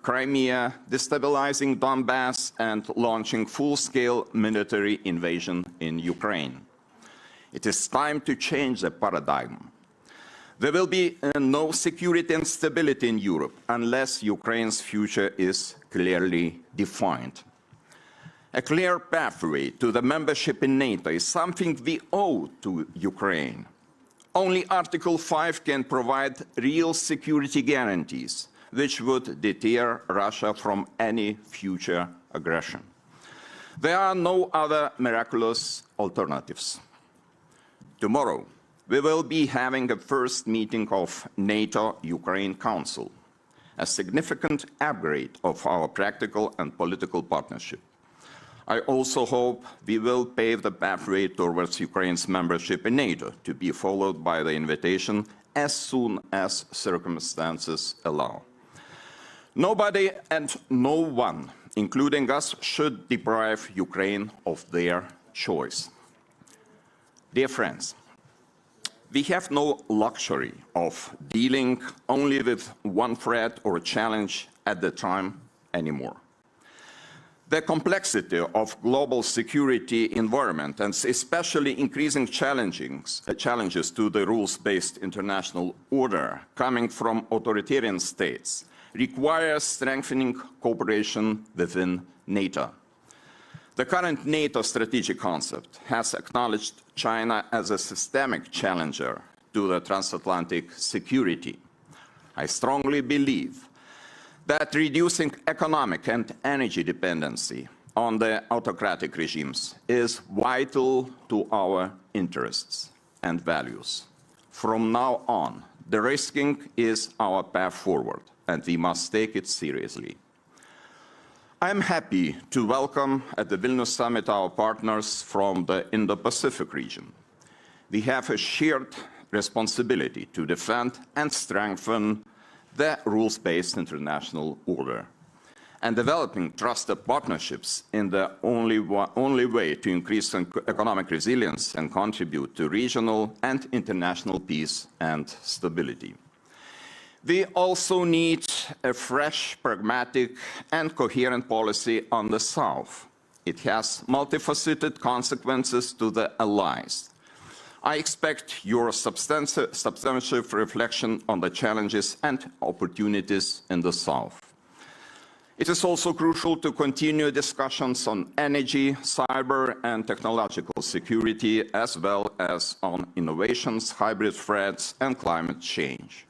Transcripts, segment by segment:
Crimea, destabilizing Donbass, and launching full-scale military invasion in Ukraine. It is time to change the paradigm. There will be no security and stability in Europe unless Ukraine's future is clearly defined. A clear pathway to the membership in NATO is something we owe to Ukraine. Only Article 5 can provide real security guarantees, which would deter Russia from any future aggression. There are no other miraculous alternatives. Tomorrow, we will be having a first meeting of NATO-Ukraine Council, a significant upgrade of our practical and political partnership. I also hope we will pave the pathway towards Ukraine's membership in NATO, to be followed by the invitation as soon as circumstances allow. Nobody and no one, including us, should deprive Ukraine of their choice. Dear friends, we have no luxury of dealing only with one threat or challenge at a time anymore. The complexity of global security environment, and especially increasing challenges to the rules-based international order coming from authoritarian states, requires strengthening cooperation within NATO. The current NATO strategic concept has acknowledged China as a systemic challenger to the transatlantic security. I strongly believe that reducing economic and energy dependency on the autocratic regimes is vital to our interests and values. From now on, de-risking is our path forward, and we must take it seriously. I am happy to welcome at the Vilnius Summit our partners from the Indo-Pacific region. We have a shared responsibility to defend and strengthen the rules-based international order, and developing trusted partnerships in the only way to increase economic resilience and contribute to regional and international peace and stability. We also need a fresh, pragmatic, and coherent policy on the South. It has multifaceted consequences to the allies. I expect your substantive reflection on the challenges and opportunities in the South. It is also crucial to continue discussions on energy, cyber, and technological security, as well as on innovations, hybrid threats, and climate change.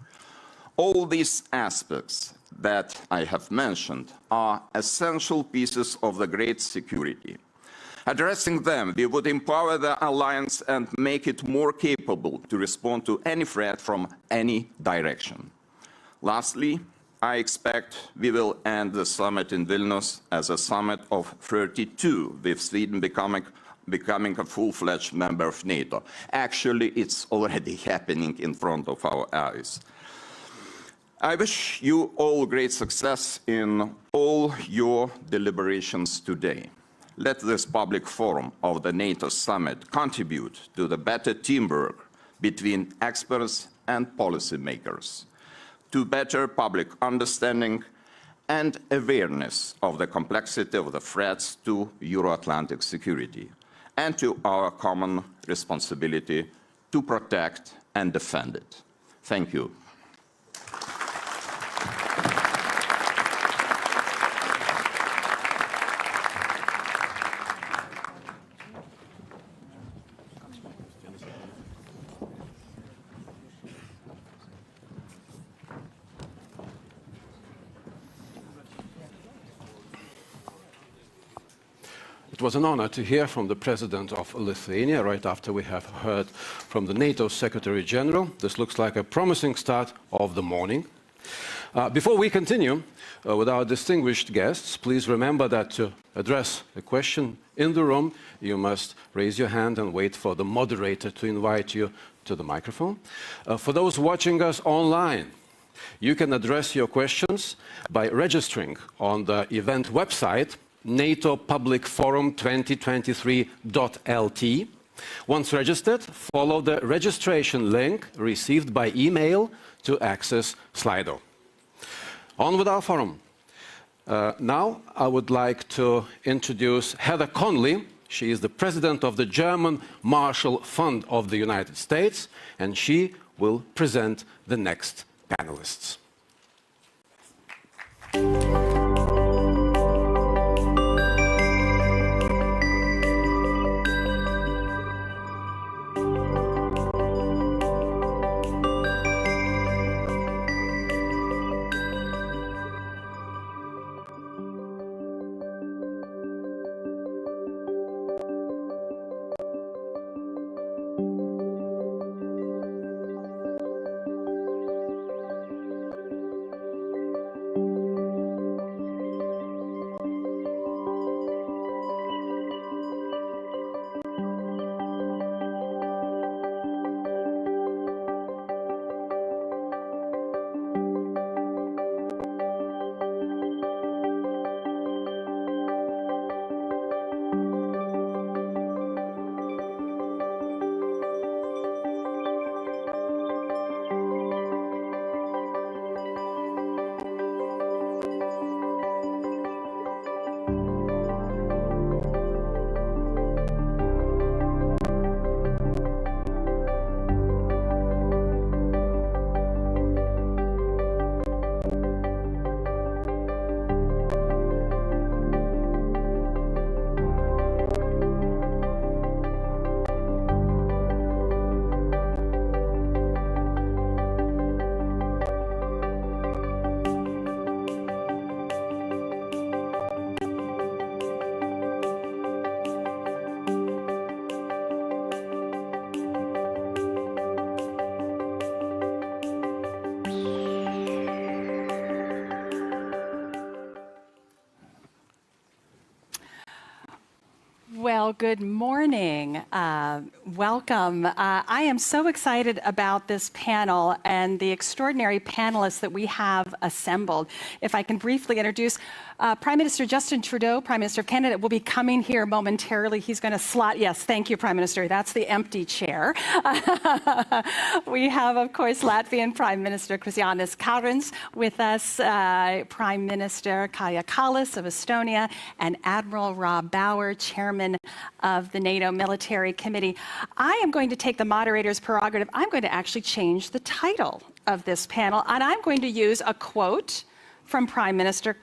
All these aspects that I have mentioned are essential pieces of the great security. Addressing them, we would empower the alliance and make it more capable to respond to any threat from any direction. Lastly, I expect we will end the summit in Vilnius as a summit of 32, with Sweden becoming a full-fledged member of NATO. Actually, it's already happening in front of our eyes. I wish you all great success in all your deliberations today. Let this public forum of the NATO summit contribute to the better teamwork between experts and policymakers, to better public understanding and awareness of the complexity of the threats to Euro-Atlantic security, and to our common responsibility to protect and defend it. Thank you. It was an honor to hear from the President of Lithuania right after we have heard from the NATO Secretary General. This looks like a promising start of the morning. Before we continue with our distinguished guests, please remember that to address a question in the room, you must raise your hand and wait for the moderator to invite you to the microphone. For those watching us online, you can address your questions by registering on the event website NATO Public Forum 2023.lt. Once registered, follow the registration link received by email to access Slido. On with our forum. Now I would like to introduce Heather Conley. She is the president of the German Marshall Fund of the United States, and she will present the next panelists. Well, good morning. Welcome. I am so excited about this panel and the extraordinary panelists that we have assembled. If I can briefly introduce Prime Minister Justin Trudeau, Prime Minister of Canada, will be coming here momentarily. He's going to slot, yes, thank you, Prime Minister. That's the empty chair. We have, of course, Latvian Prime Minister Krišjānis Kariņš with us, Prime Minister Kaja Kallas of Estonia, and Admiral Rob Bauer, Chairman of the NATO Military Committee. I am going to take the moderator's prerogative. I'm going to actually change the title of this panel, and I'm going to use a quote from Prime Minister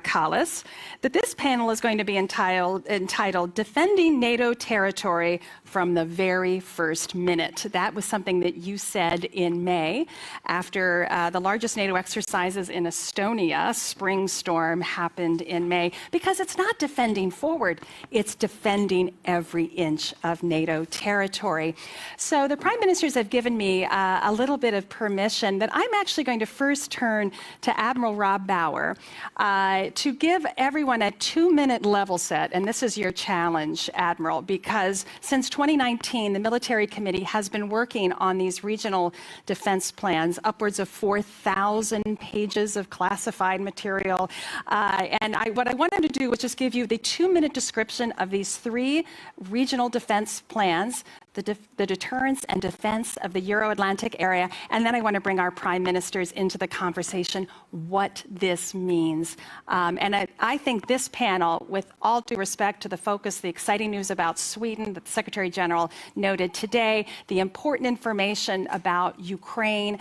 Kallas, that this panel is going to be entitled Defending NATO Territory from the Very First Minute. That was something that you said in May after the largest NATO exercises in Estonia. Spring Storm happened in May, because it's not defending forward, it's defending every inch of NATO territory. So the Prime Ministers have given me a little bit of permission that I'm actually going to first turn to Admiral Rob Bauer to give everyone a 2-minute level set. And this is your challenge, Admiral, because since 2019, the Military Committee has been working on these regional defense plans, upwards of 4,000 pages of classified material. What I wanted to do was just give you the 2-minute description of these 3 regional defense plans, the deterrence and defense of the Euro-Atlantic area, and then I want to bring our prime ministers into the conversation, what this means. I think this panel, with all due respect to the focus, the exciting news about Sweden that the Secretary General noted today, the important information about Ukraine,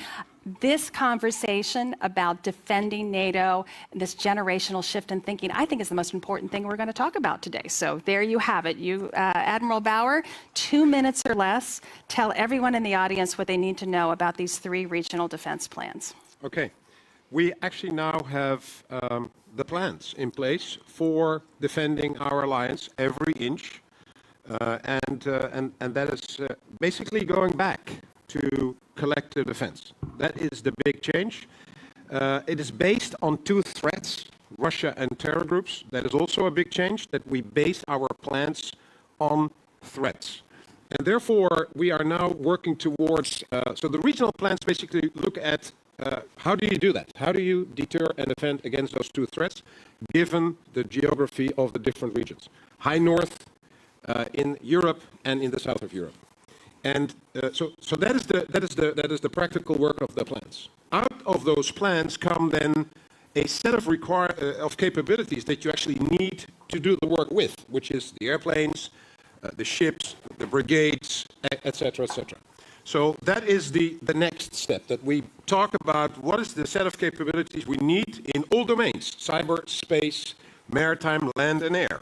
this conversation about defending NATO, this generational shift in thinking, I think is the most important thing we're going to talk about today. So there you have it. You, Admiral Bauer, 2 minutes or less. Tell everyone in the audience what they need to know about these 3 regional defense plans. Okay. We actually now have the plans in place for defending our alliance every inch. And that is basically going back to collective defense. That is the big change. It is based on 2 threats, Russia and terror groups. That is also a big change, that we base our plans on threats. And therefore, we are now working towards, so the regional plans basically look at how do you do that? How do you deter and defend against those 2 threats, given the geography of the different regions? High North in Europe and in the south of Europe. And so that is the practical work of the plans. Out of those plans come then a set of capabilities that you actually need to do the work with, which is the airplanes, the ships, the brigades, etc., etc. So that is the next step, that we talk about what is the set of capabilities we need in all domains: cyber, space, maritime, land, and air.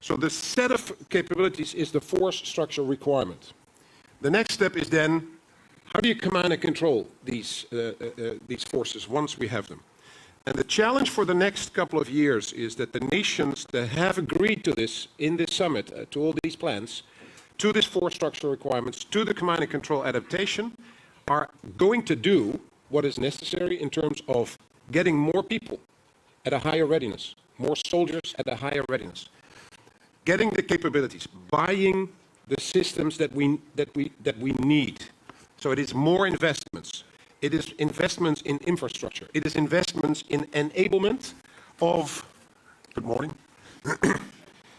So the set of capabilities is the force structure requirement. The next step is then, how do you command and control these forces once we have them? And the challenge for the next couple of years is that the nations that have agreed to this in this summit, to all these plans, to this force structure requirements, to the command and control adaptation, are going to do what is necessary in terms of getting more people at a higher readiness, more soldiers at a higher readiness, getting the capabilities, buying the systems that we need. So it is more investments. It is investments in infrastructure. It is investments in enablement of, good morning.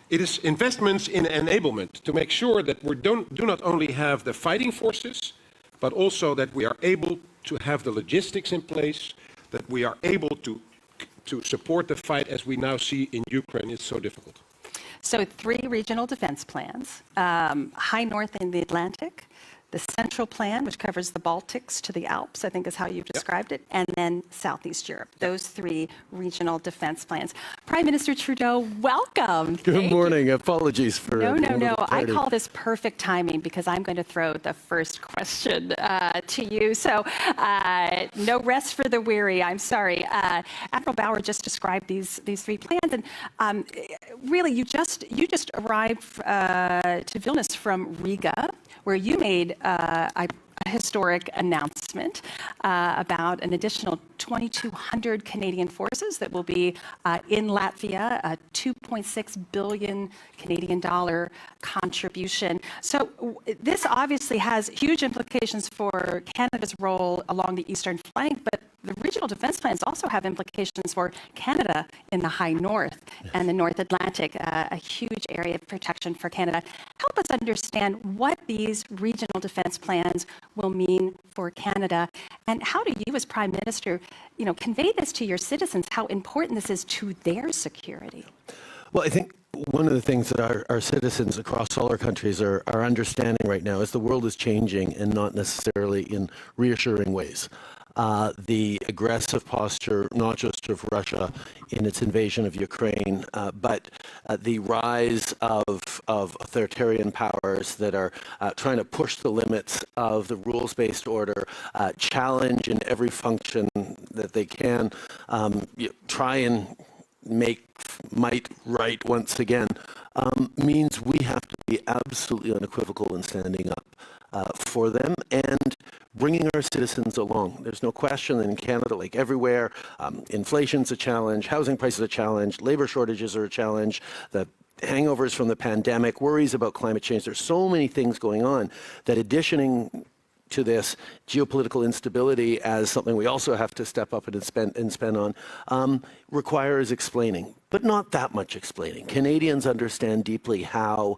It is investments in enablement to make sure that we do not only have the fighting forces, but also that we are able to have the logistics in place, that we are able to support the fight as we now see in Ukraine. It's so difficult. So 3 regional defense plans, high north in the Atlantic, the central plan, which covers the Baltics to the Alps, I think is how you've described it, and then Southeast Europe. Those 3 regional defense plans. Prime Minister Trudeau, welcome. Good morning. Apologies for... No. I call this perfect timing because I'm going to throw the first question to you. So no rest for the weary. I'm sorry. Admiral Bauer just described these 3 plans. And really, you just arrived to Vilnius from Riga, where you made a historic announcement about an additional 2,200 Canadian forces that will be in Latvia, a 2.6 billion Canadian dollar contribution. So this obviously has huge implications for Canada's role along the eastern flank, but the regional defense plans also have implications for Canada in the high north and the North Atlantic, a huge area of protection for Canada. Help us understand what these regional defense plans will mean for Canada, and how do you, as Prime Minister, convey this to your citizens, how important this is to their security? Well, I think one of the things that our citizens across all our countries are understanding right now is the world is changing, and not necessarily in reassuring ways. The aggressive posture, not just of Russia in its invasion of Ukraine, but the rise of authoritarian powers that are trying to push the limits of the rules-based order, challenge in every function that they can, try and make might right once again, means we have to be absolutely unequivocal in standing up for them and bringing our citizens along. There's no question that in Canada, like everywhere, inflation's a challenge, housing prices are a challenge, labor shortages are a challenge, the hangovers from the pandemic, worries about climate change. There's so many things going on that additioning to this geopolitical instability as something we also have to step up and spend on requires explaining, but not that much explaining. Canadians understand deeply how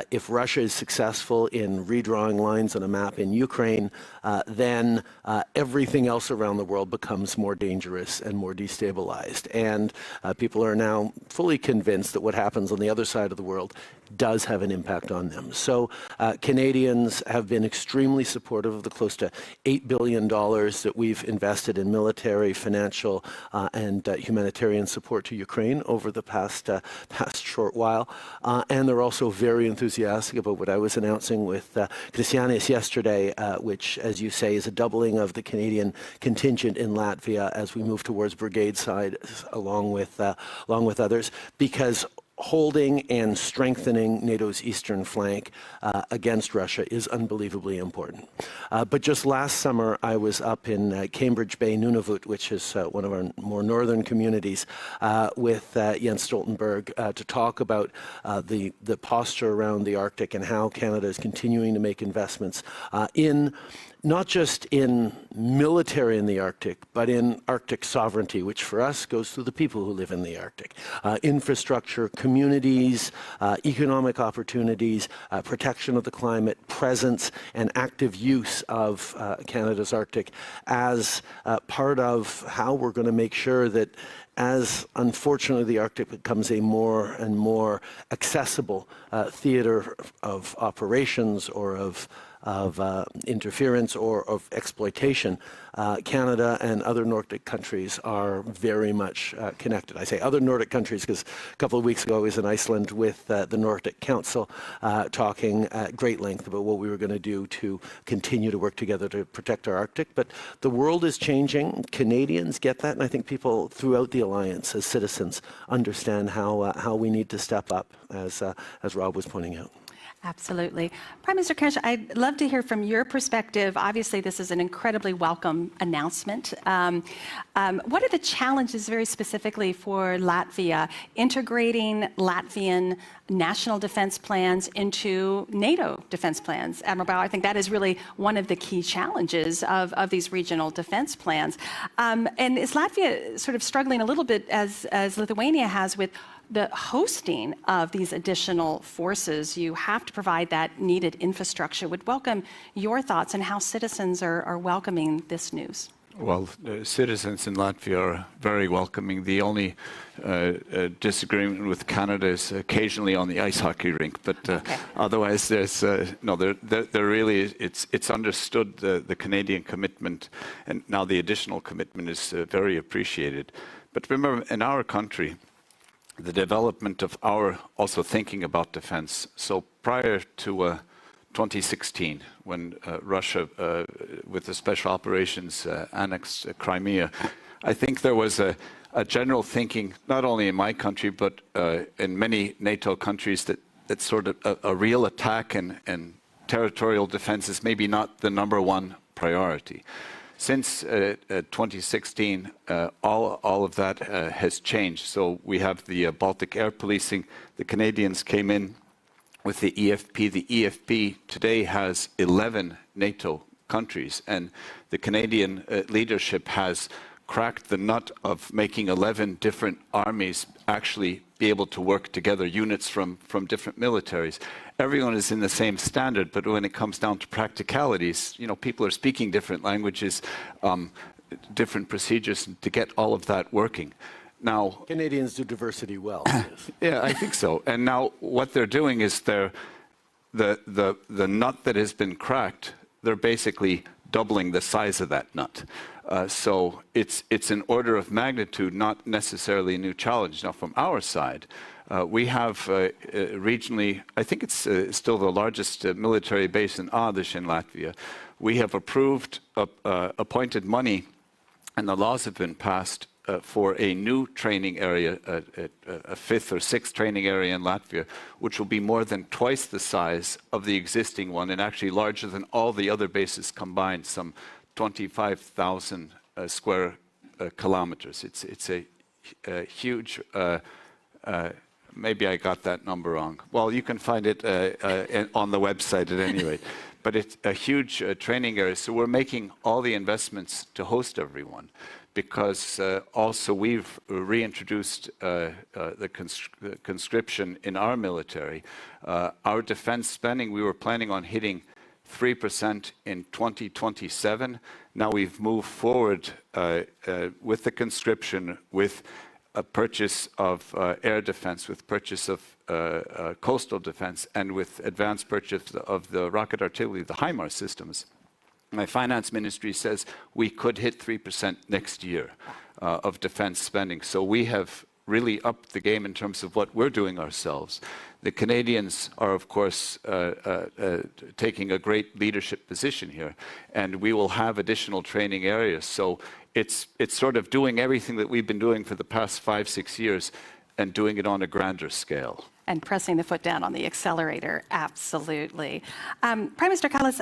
if Russia is successful in redrawing lines on a map in Ukraine, then everything else around the world becomes more dangerous and more destabilized. And people are now fully convinced that what happens on the other side of the world does have an impact on them. So Canadians have been extremely supportive of the close to $8 billion that we've invested in military, financial, and humanitarian support to Ukraine over the past short while. And they're also very enthusiastic about what I was announcing with Kristianis yesterday, which, as you say, is a doubling of the Canadian contingent in Latvia as we move towards brigade side, along with others, because holding and strengthening NATO's eastern flank against Russia is unbelievably important. But just last summer, I was up in Cambridge Bay, Nunavut, which is one of our more northern communities, with Jens Stoltenberg to talk about the posture around the Arctic and how Canada is continuing to make investments in not just in military in the Arctic, but in Arctic sovereignty, which for us goes through the people who live in the Arctic. Infrastructure, communities, economic opportunities, protection of the climate, presence, and active use of Canada's Arctic as part of how we're going to make sure that as unfortunately the Arctic becomes a more and more accessible theater of operations or of interference or of exploitation, Canada and other Nordic countries are very much connected. I say other Nordic countries because a couple of weeks ago I was in Iceland with the Nordic Council talking at great length about what we were going to do to continue to work together to protect our Arctic. But the world is changing. Canadians get that, and I think people throughout the alliance as citizens understand how we need to step up, as Rob was pointing out. Absolutely. Prime Minister Kanesh, I'd love to hear from your perspective. Obviously, this is an incredibly welcome announcement. What are the challenges very specifically for Latvia integrating Latvian national defense plans into NATO defense plans? Admiral Bauer, I think that is really one of the key challenges of these regional defense plans. And is Latvia sort of struggling a little bit as Lithuania has with the hosting of these additional forces? You have to provide that needed infrastructure. Would welcome your thoughts on how citizens are welcoming this news. Well, citizens in Latvia are very welcoming. The only disagreement with Canada is occasionally on the ice hockey rink, but otherwise, there's there really it's understood the Canadian commitment, and now the additional commitment is very appreciated. But remember, in our country, the development of our also thinking about defense. So prior to 2016, when Russia, with the special operations, annexed Crimea, I think there was a general thinking, not only in my country, but in many NATO countries, that sort of a real attack and territorial defense is maybe not the #1 priority. Since 2016, all of that has changed. So we have the Baltic air policing. The Canadians came in with the EFP. The EFP today has 11 NATO countries, and the Canadian leadership has cracked the nut of making 11 different armies actually be able to work together, units from different militaries. Everyone is in the same standard, but when it comes down to practicalities, people are speaking different languages, different procedures to get all of that working. Now, Canadians do diversity well. Yeah, I think so. And now what they're doing is the nut that has been cracked, they're basically doubling the size of that nut. So it's an order of magnitude, not necessarily a new challenge. Now, from our side, we have regionally, I think it's still the largest military base in Ādažs in Latvia. We have approved, appointed money, and the laws have been passed for a new training area, a 5th or 6th training area in Latvia, which will be more than twice the size of the existing one, and actually larger than all the other bases combined, some 25,000 square kilometers. It's a huge, maybe I got that number wrong. Well, you can find it on the website at any rate. But it's a huge training area. So we're making all the investments to host everyone, because also we've reintroduced the conscription in our military. Our defense spending, we were planning on hitting 3% in 2027. Now we've moved forward with the conscription, with a purchase of air defense, with purchase of coastal defense, and with advanced purchase of the rocket artillery, the HIMARS systems. My finance ministry says we could hit 3% next year of defense spending. So we have really upped the game in terms of what we're doing ourselves. The Canadians are, of course, taking a great leadership position here, and we will have additional training areas. So it's sort of doing everything that we've been doing for the past 5-6 years, and doing it on a grander scale. And pressing the foot down on the accelerator, absolutely. Prime Minister Kallas,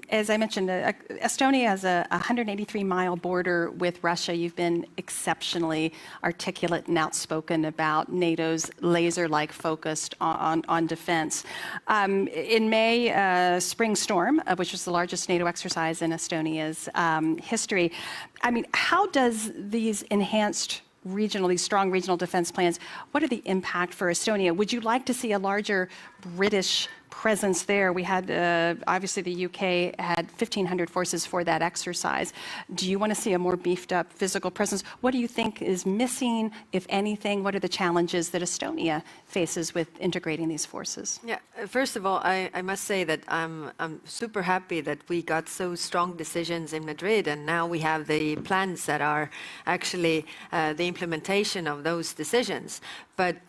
as I mentioned, Estonia has a 183-mile border with Russia. You've been exceptionally articulate and outspoken about NATO's laser-like focus on defense. In May, Spring Storm, which was the largest NATO exercise in Estonia's history, I mean, how does these these strong regional defense plans, what are the impact for Estonia? Would you like to see a larger British presence there? We had, obviously the UK had 1,500 forces for that exercise. Do you want to see a more beefed up physical presence? What do you think is missing, if anything? What are the challenges that Estonia faces with integrating these forces? Yeah, first of all, I must say that I'm super happy that we got so strong decisions in Madrid, and now we have the plans that are actually the implementation of those decisions. But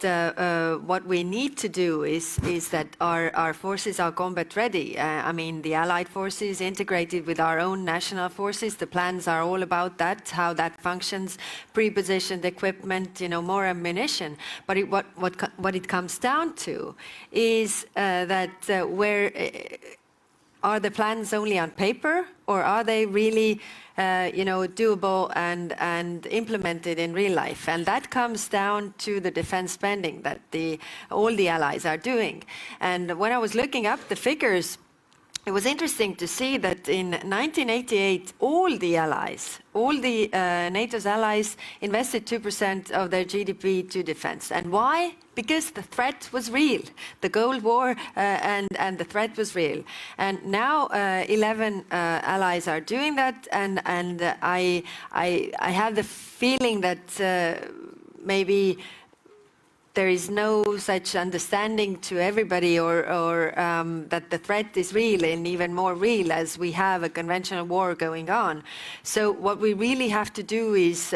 what we need to do is that our forces are combat ready. I mean, the Allied forces integrated with our own national forces. The plans are all about that, how that functions, pre-positioned equipment, more ammunition. But what it comes down to is that where are the plans only on paper, or are they really doable and implemented in real life? And that comes down to the defense spending that all the allies are doing. And when I was looking up the figures, it was interesting to see that in 1988, all the NATO's allies invested 2% of their GDP to defense. And why? Because the threat was real. The Cold War and the threat was real. And now 11 allies are doing that, and I have the feeling that maybe there is no such understanding to everybody, or that the threat is real, and even more real as we have a conventional war going on. So what we really have to do is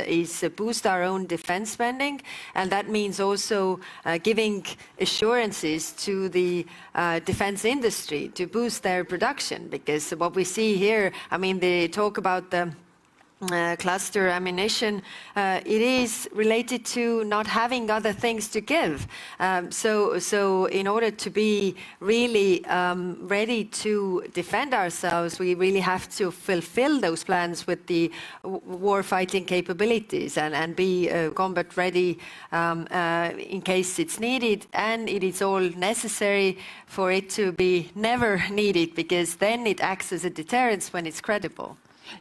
boost our own defense spending, and that means also giving assurances to the defense industry to boost their production, because what we see here, I mean, they talk about the cluster ammunition, it is related to not having other things to give. So in order to be really ready to defend ourselves, we really have to fulfill those plans with the war-fighting capabilities and be combat ready in case it's needed, and it is all necessary for it to be never needed, because then it acts as a deterrence when it's credible.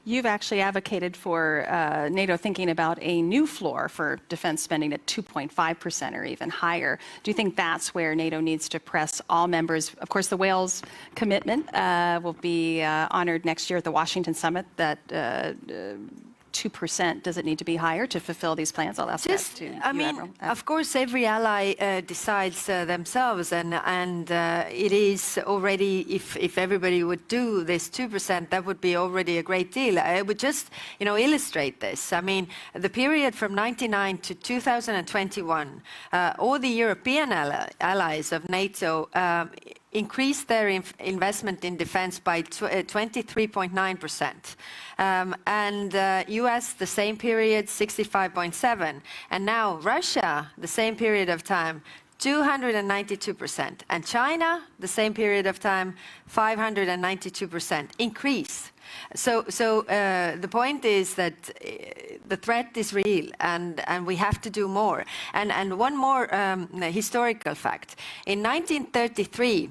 You've actually advocated for NATO thinking about a new floor for defense spending at 2.5% or even higher. Do you think that's where NATO needs to press all members? Of course, the Wales commitment will be honored next year at the Washington summit, that 2%, does it need to be higher to fulfill these plans? I'll ask that to you, Admiral. Of course, every ally decides themselves, and it is already, if everybody would do this 2%, that would be already a great deal. I would just, illustrate this. I mean, the period from 1999 to 2021, all the European allies of NATO increased their investment in defense by 23.9%. And US, the same period, 65.7%. And now Russia, the same period of time, 292%. And China, the same period of time, 592% increase. So the point is that the threat is real, and we have to do more. And one more historical fact. In 1933,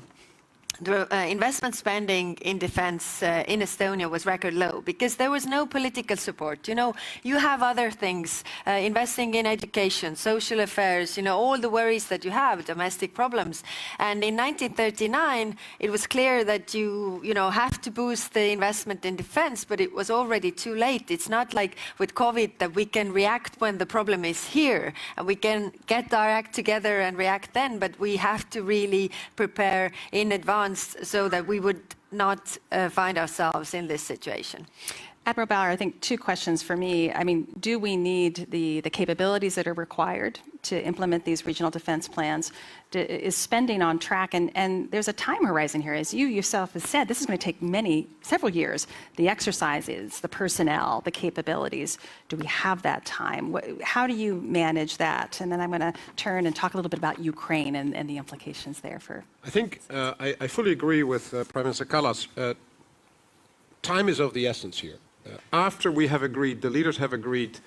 the investment spending in defense in Estonia was record low because there was no political support. You have other things, investing in education, social affairs, all the worries that you have, domestic problems. And in 1939, it was clear that you have to boost the investment in defense, but it was already too late. It's not like with COVID that we can react when the problem is here, and we can get our act together and react then, but we have to really prepare in advance so that we would not find ourselves in this situation. Admiral Bauer, I think two questions for me. I mean, do we need the capabilities that are required to implement these regional defense plans? Is spending on track? And there's a time horizon here. As you yourself have said, this is going to take several years. The exercises, the personnel, the capabilities. Do we have that time? How do you manage that? And then I'm going to turn and talk a little bit about Ukraine and the implications there for... I think I fully agree with Prime Minister Kallas. Time is of the essence here. After we have agreed, the leaders have agreed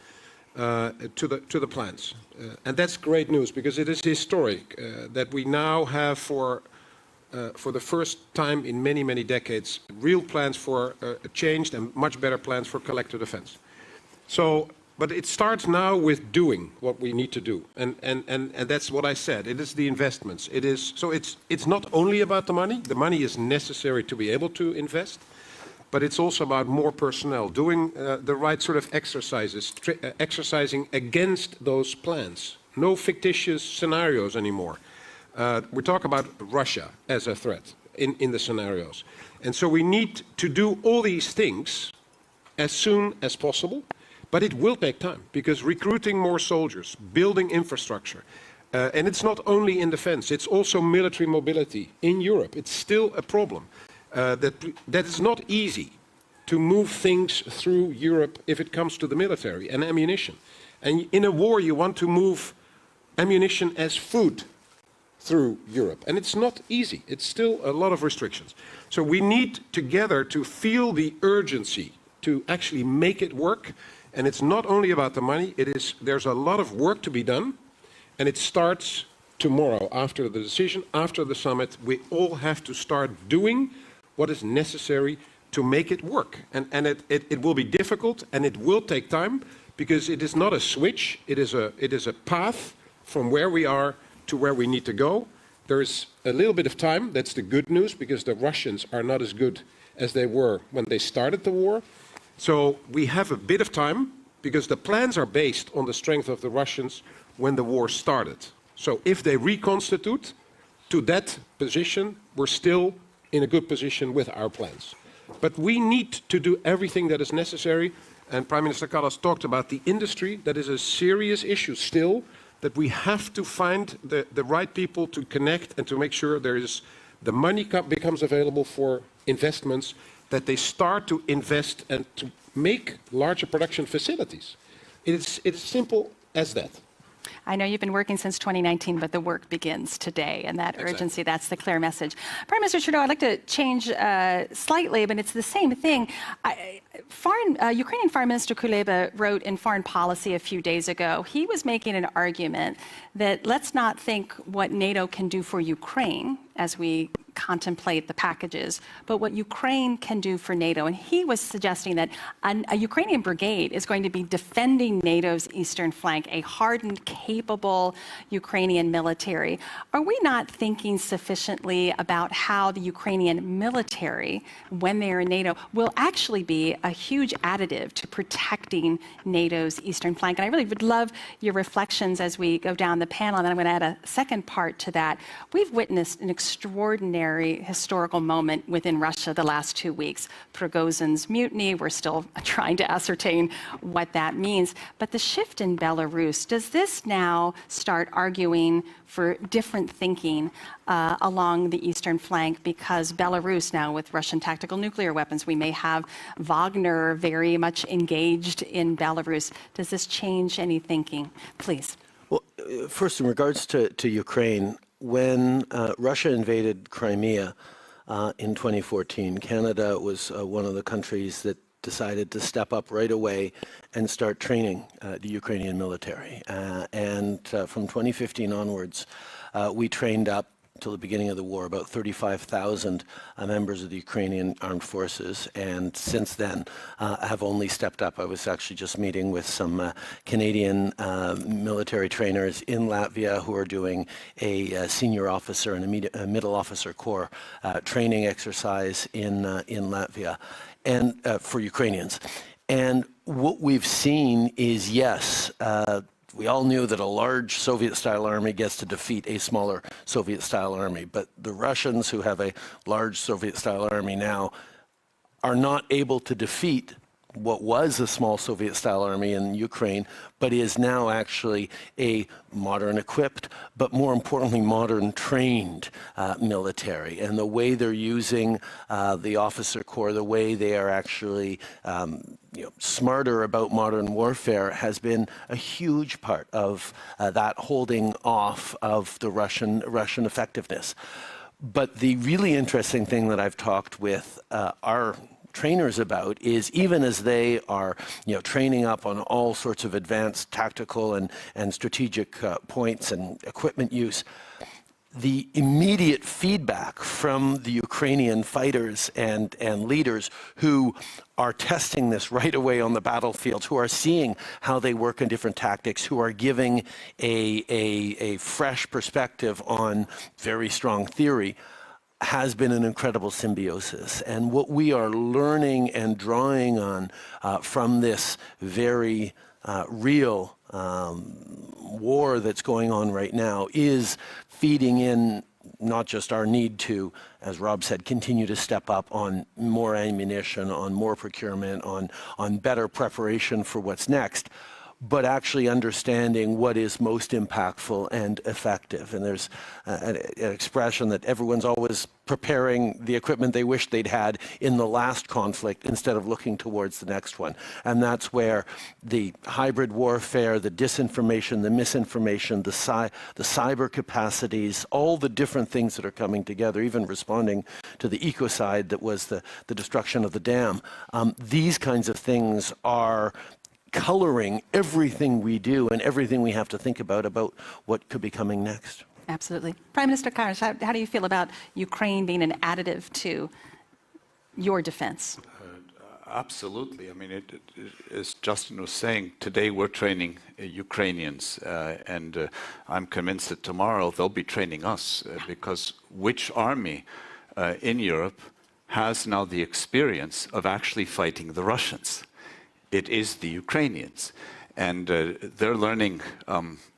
to the plans. And that's great news because it is historic that we now have for the first time in many, many decades, real plans for changed and much better plans for collective defense. So, but it starts now with doing what we need to do. And that's what I said. It is the investments. It is, so it's not only about the money. The money is necessary to be able to invest. But it's also about more personnel, doing the right sort of exercises, exercising against those plans. No fictitious scenarios anymore. We talk about Russia as a threat in the scenarios. And so we need to do all these things as soon as possible, but it will take time because recruiting more soldiers, building infrastructure, and it's not only in defense, it's also military mobility in Europe. It's still a problem. That is not easy to move things through Europe if it comes to the military and ammunition. And in a war, you want to move ammunition as food through Europe. And it's not easy. It's still a lot of restrictions. So we need together to feel the urgency to actually make it work. And it's not only about the money. There's a lot of work to be done. And it starts tomorrow after the decision, after the summit. We all have to start doing what is necessary to make it work. And it will be difficult and it will take time because it is not a switch, it is a path from where we are to where we need to go. There is a little bit of time, that's the good news, because the Russians are not as good as they were when they started the war. So we have a bit of time because the plans are based on the strength of the Russians when the war started. So if they reconstitute to that position, we're still in a good position with our plans. But we need to do everything that is necessary. And Prime Minister Kallas talked about the industry. That is a serious issue still, that we have to find the right people to connect and to make sure the money becomes available for investments, that they start to invest and to make larger production facilities. It's simple as that. I know you've been working since 2019, but the work begins today, and that urgency, that's the clear message. Prime Minister Trudeau, I'd like to change slightly, but it's the same thing. Ukrainian Foreign Minister Kuleba wrote in Foreign Policy a few days ago, he was making an argument that let's not think what NATO can do for Ukraine as we contemplate the packages, but what Ukraine can do for NATO. And he was suggesting that a Ukrainian brigade is going to be defending NATO's eastern flank, a hardened, capable Ukrainian military. Are we not thinking sufficiently about how the Ukrainian military, when they're in NATO, will actually be a huge additive to protecting NATO's eastern flank? And I really would love your reflections as we go down the panel, and then I'm going to add a second part to that. We've witnessed an extraordinary historical moment within Russia the last 2 weeks. Prigozhin's mutiny, we're still trying to ascertain what that means. But the shift in Belarus, does this now start arguing for different thinking along the eastern flank? Because Belarus now, with Russian tactical nuclear weapons, we may have Wagner very much engaged in Belarus. Does this change any thinking? Please. Well, first, in regards to Ukraine, when Russia invaded Crimea in 2014, Canada was one of the countries that decided to step up right away and start training the Ukrainian military. And from 2015 onwards, we trained up till the beginning of the war about 35,000 members of the Ukrainian armed forces, and since then have only stepped up. I was actually just meeting with some Canadian military trainers in Latvia who are doing a senior officer and a middle officer corps training exercise in Latvia, and for Ukrainians. And what we've seen is, yes, we all knew that a large Soviet-style army gets to defeat a smaller Soviet-style army, but the Russians, who have a large Soviet-style army now, are not able to defeat what was a small Soviet-style army in Ukraine, but is now actually a modern equipped, but more importantly, modern trained military. And the way they're using the officer corps, the way they are actually smarter about modern warfare has been a huge part of that holding off of the Russian effectiveness. But the really interesting thing that I've talked with our trainers about is even as they are training up on all sorts of advanced tactical and strategic points and equipment use, the immediate feedback from the Ukrainian fighters and leaders who are testing this right away on the battlefield, who are seeing how they work in different tactics, who are giving a fresh perspective on very strong theory, has been an incredible symbiosis. And what we are learning and drawing on from this very real war that's going on right now is feeding in not just our need to, as Rob said, continue to step up on more ammunition, on more procurement, on better preparation for what's next, but actually understanding what is most impactful and effective. And there's an expression that everyone's always preparing the equipment they wish they'd had in the last conflict instead of looking towards the next one. And that's where the hybrid warfare, the disinformation, the misinformation, the cyber capacities, all the different things that are coming together, even responding to the ecocide that was the destruction of the dam. These kinds of things are coloring everything we do and everything we have to think about what could be coming next. Absolutely. Prime Minister Karas, how do you feel about Ukraine being an additive to your defense? Absolutely. I mean, as Justin was saying, today we're training Ukrainians, and I'm convinced that tomorrow they'll be training us, because which army in Europe has now the experience of actually fighting the Russians? It is the Ukrainians, and they're learning.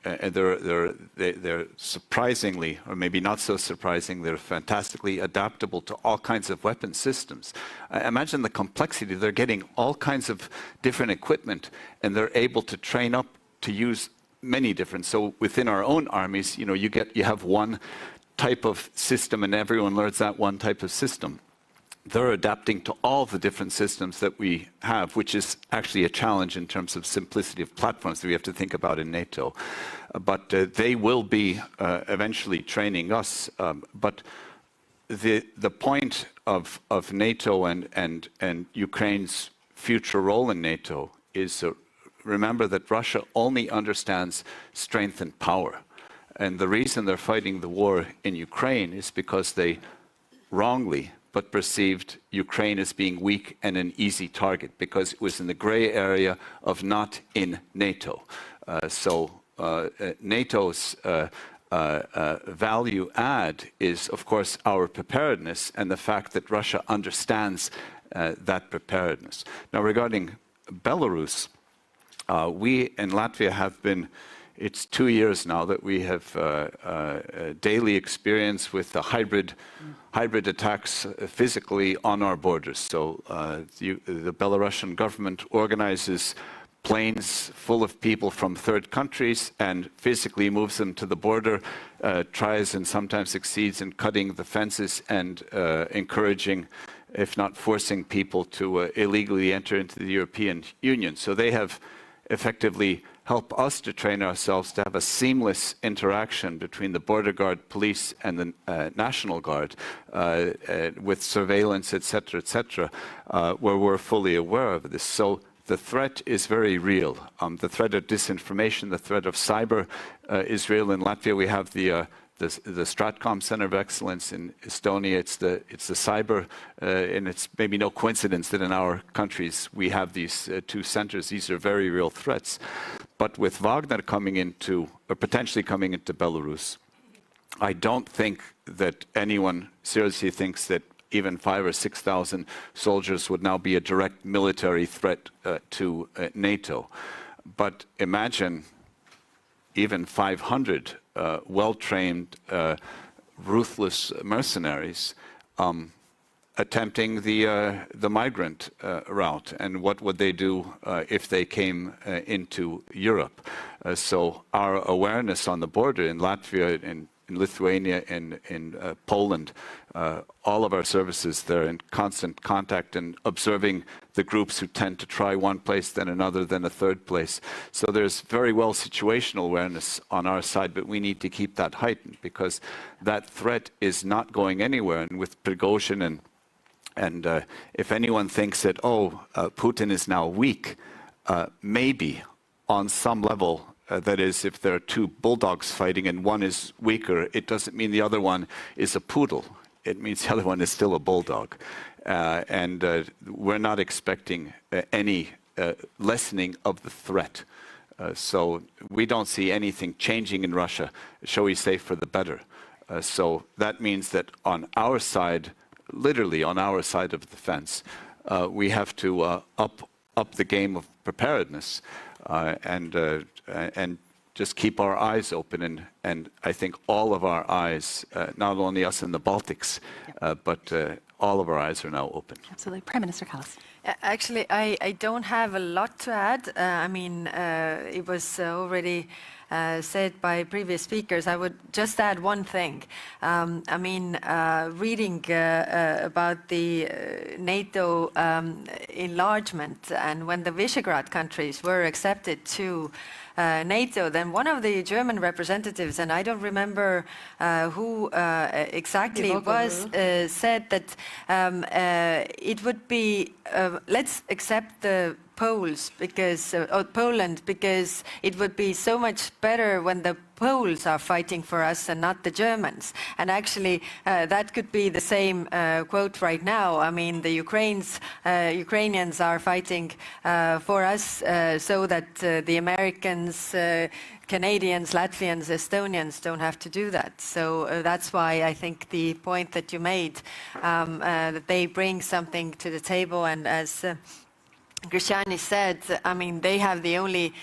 They're surprisingly, or maybe not so surprising, they're fantastically adaptable to all kinds of weapon systems. Imagine the complexity. They're getting all kinds of different equipment, and they're able to train up to use many different. So within our own armies, you have one type of system, and everyone learns that one type of system. They're adapting to all the different systems that we have, which is actually a challenge in terms of simplicity of platforms that we have to think about in NATO. But they will be eventually training us. But the point of NATO and Ukraine's future role in NATO is remember that Russia only understands strength and power. And the reason they're fighting the war in Ukraine is because they wrongly but perceived Ukraine as being weak and an easy target because it was in the gray area of not in NATO. NATO's value add is, of course, our preparedness and the fact that Russia understands that preparedness. Now, regarding Belarus, we in Latvia have been, it's 2 years now that we have daily experience with the hybrid attacks physically on our borders. So the Belarusian government organizes planes full of people from third countries and physically moves them to the border, tries and sometimes succeeds in cutting the fences and encouraging, if not forcing people to illegally enter into the European Union. So they have effectively help us to train ourselves to have a seamless interaction between the border guard, police, and the National Guard with surveillance, etc., where we're fully aware of this. So the threat is very real. The threat of disinformation, the threat of cyber is real. In Latvia, we have the Stratcom Center of Excellence. In Estonia, it's the cyber, and it's maybe no coincidence that in our countries we have these two centers. These are very real threats. But with Wagner coming into, or potentially coming into Belarus, I don't think that anyone seriously thinks that even 5,000 or 6,000 soldiers would now be a direct military threat to NATO. But imagine even 500 well-trained, ruthless mercenaries attempting the migrant route, and what would they do if they came into Europe. So our awareness on the border in Latvia, in Lithuania, in Poland, all of our services, they're in constant contact and observing the groups who tend to try one place, then another, then a third place. So there's very well situational awareness on our side, but we need to keep that heightened because that threat is not going anywhere. And with Prigozhin and if anyone thinks that, Putin is now weak, maybe on some level, that is, if there are two bulldogs fighting and one is weaker, it doesn't mean the other one is a poodle. It means the other one is still a bulldog. And we're not expecting any lessening of the threat. So we don't see anything changing in Russia, shall we say, for the better. So that means that on our side, literally on our side of the fence, we have to up the game of preparedness and just keep our eyes open. And I think all of our eyes, not only us in the Baltics, but all of our eyes are now open. Absolutely. Prime Minister Kallas. Actually, I don't have a lot to add. I mean, it was already said by previous speakers. I would just add one thing. I mean, reading about the NATO enlargement and when the Visegrad countries were accepted to NATO, then one of the German representatives, and I don't remember who exactly it was, said that it would be, let's accept the Poles because Poland, because it would be so much better when the Poles are fighting for us and not the Germans. And actually, that could be the same quote right now. I mean, the Ukrainians are fighting for us so that the Americans, Canadians, Latvians, Estonians don't have to do that. So that's why I think the point that you made, that they bring something to the table, and as Christiani said, I mean, they are the only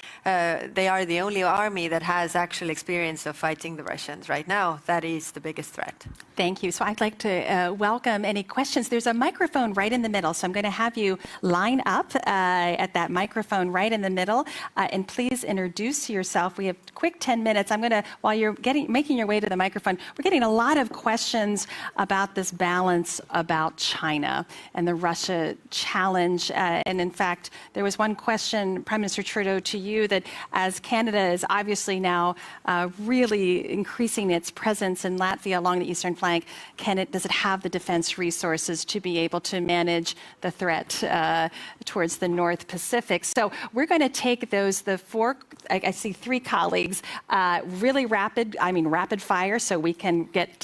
army that has actual experience of fighting the Russians right now. That is the biggest threat. Thank you. So I'd like to welcome any questions. There's a microphone right in the middle, so I'm going to have you line up at that microphone right in the middle, and please introduce yourself. We have a quick 10 minutes. I'm going to, while you're making your way to the microphone, we're getting a lot of questions about this balance about China and the Russia challenge, and in fact, there was one question, Prime Minister Trudeau, to you, that as Canada is obviously now really increasing its presence in Latvia along the eastern flank, does it have the defense resources to be able to manage the threat towards the North Pacific? So we're going to take the four, I see three colleagues, really rapid fire, so we can get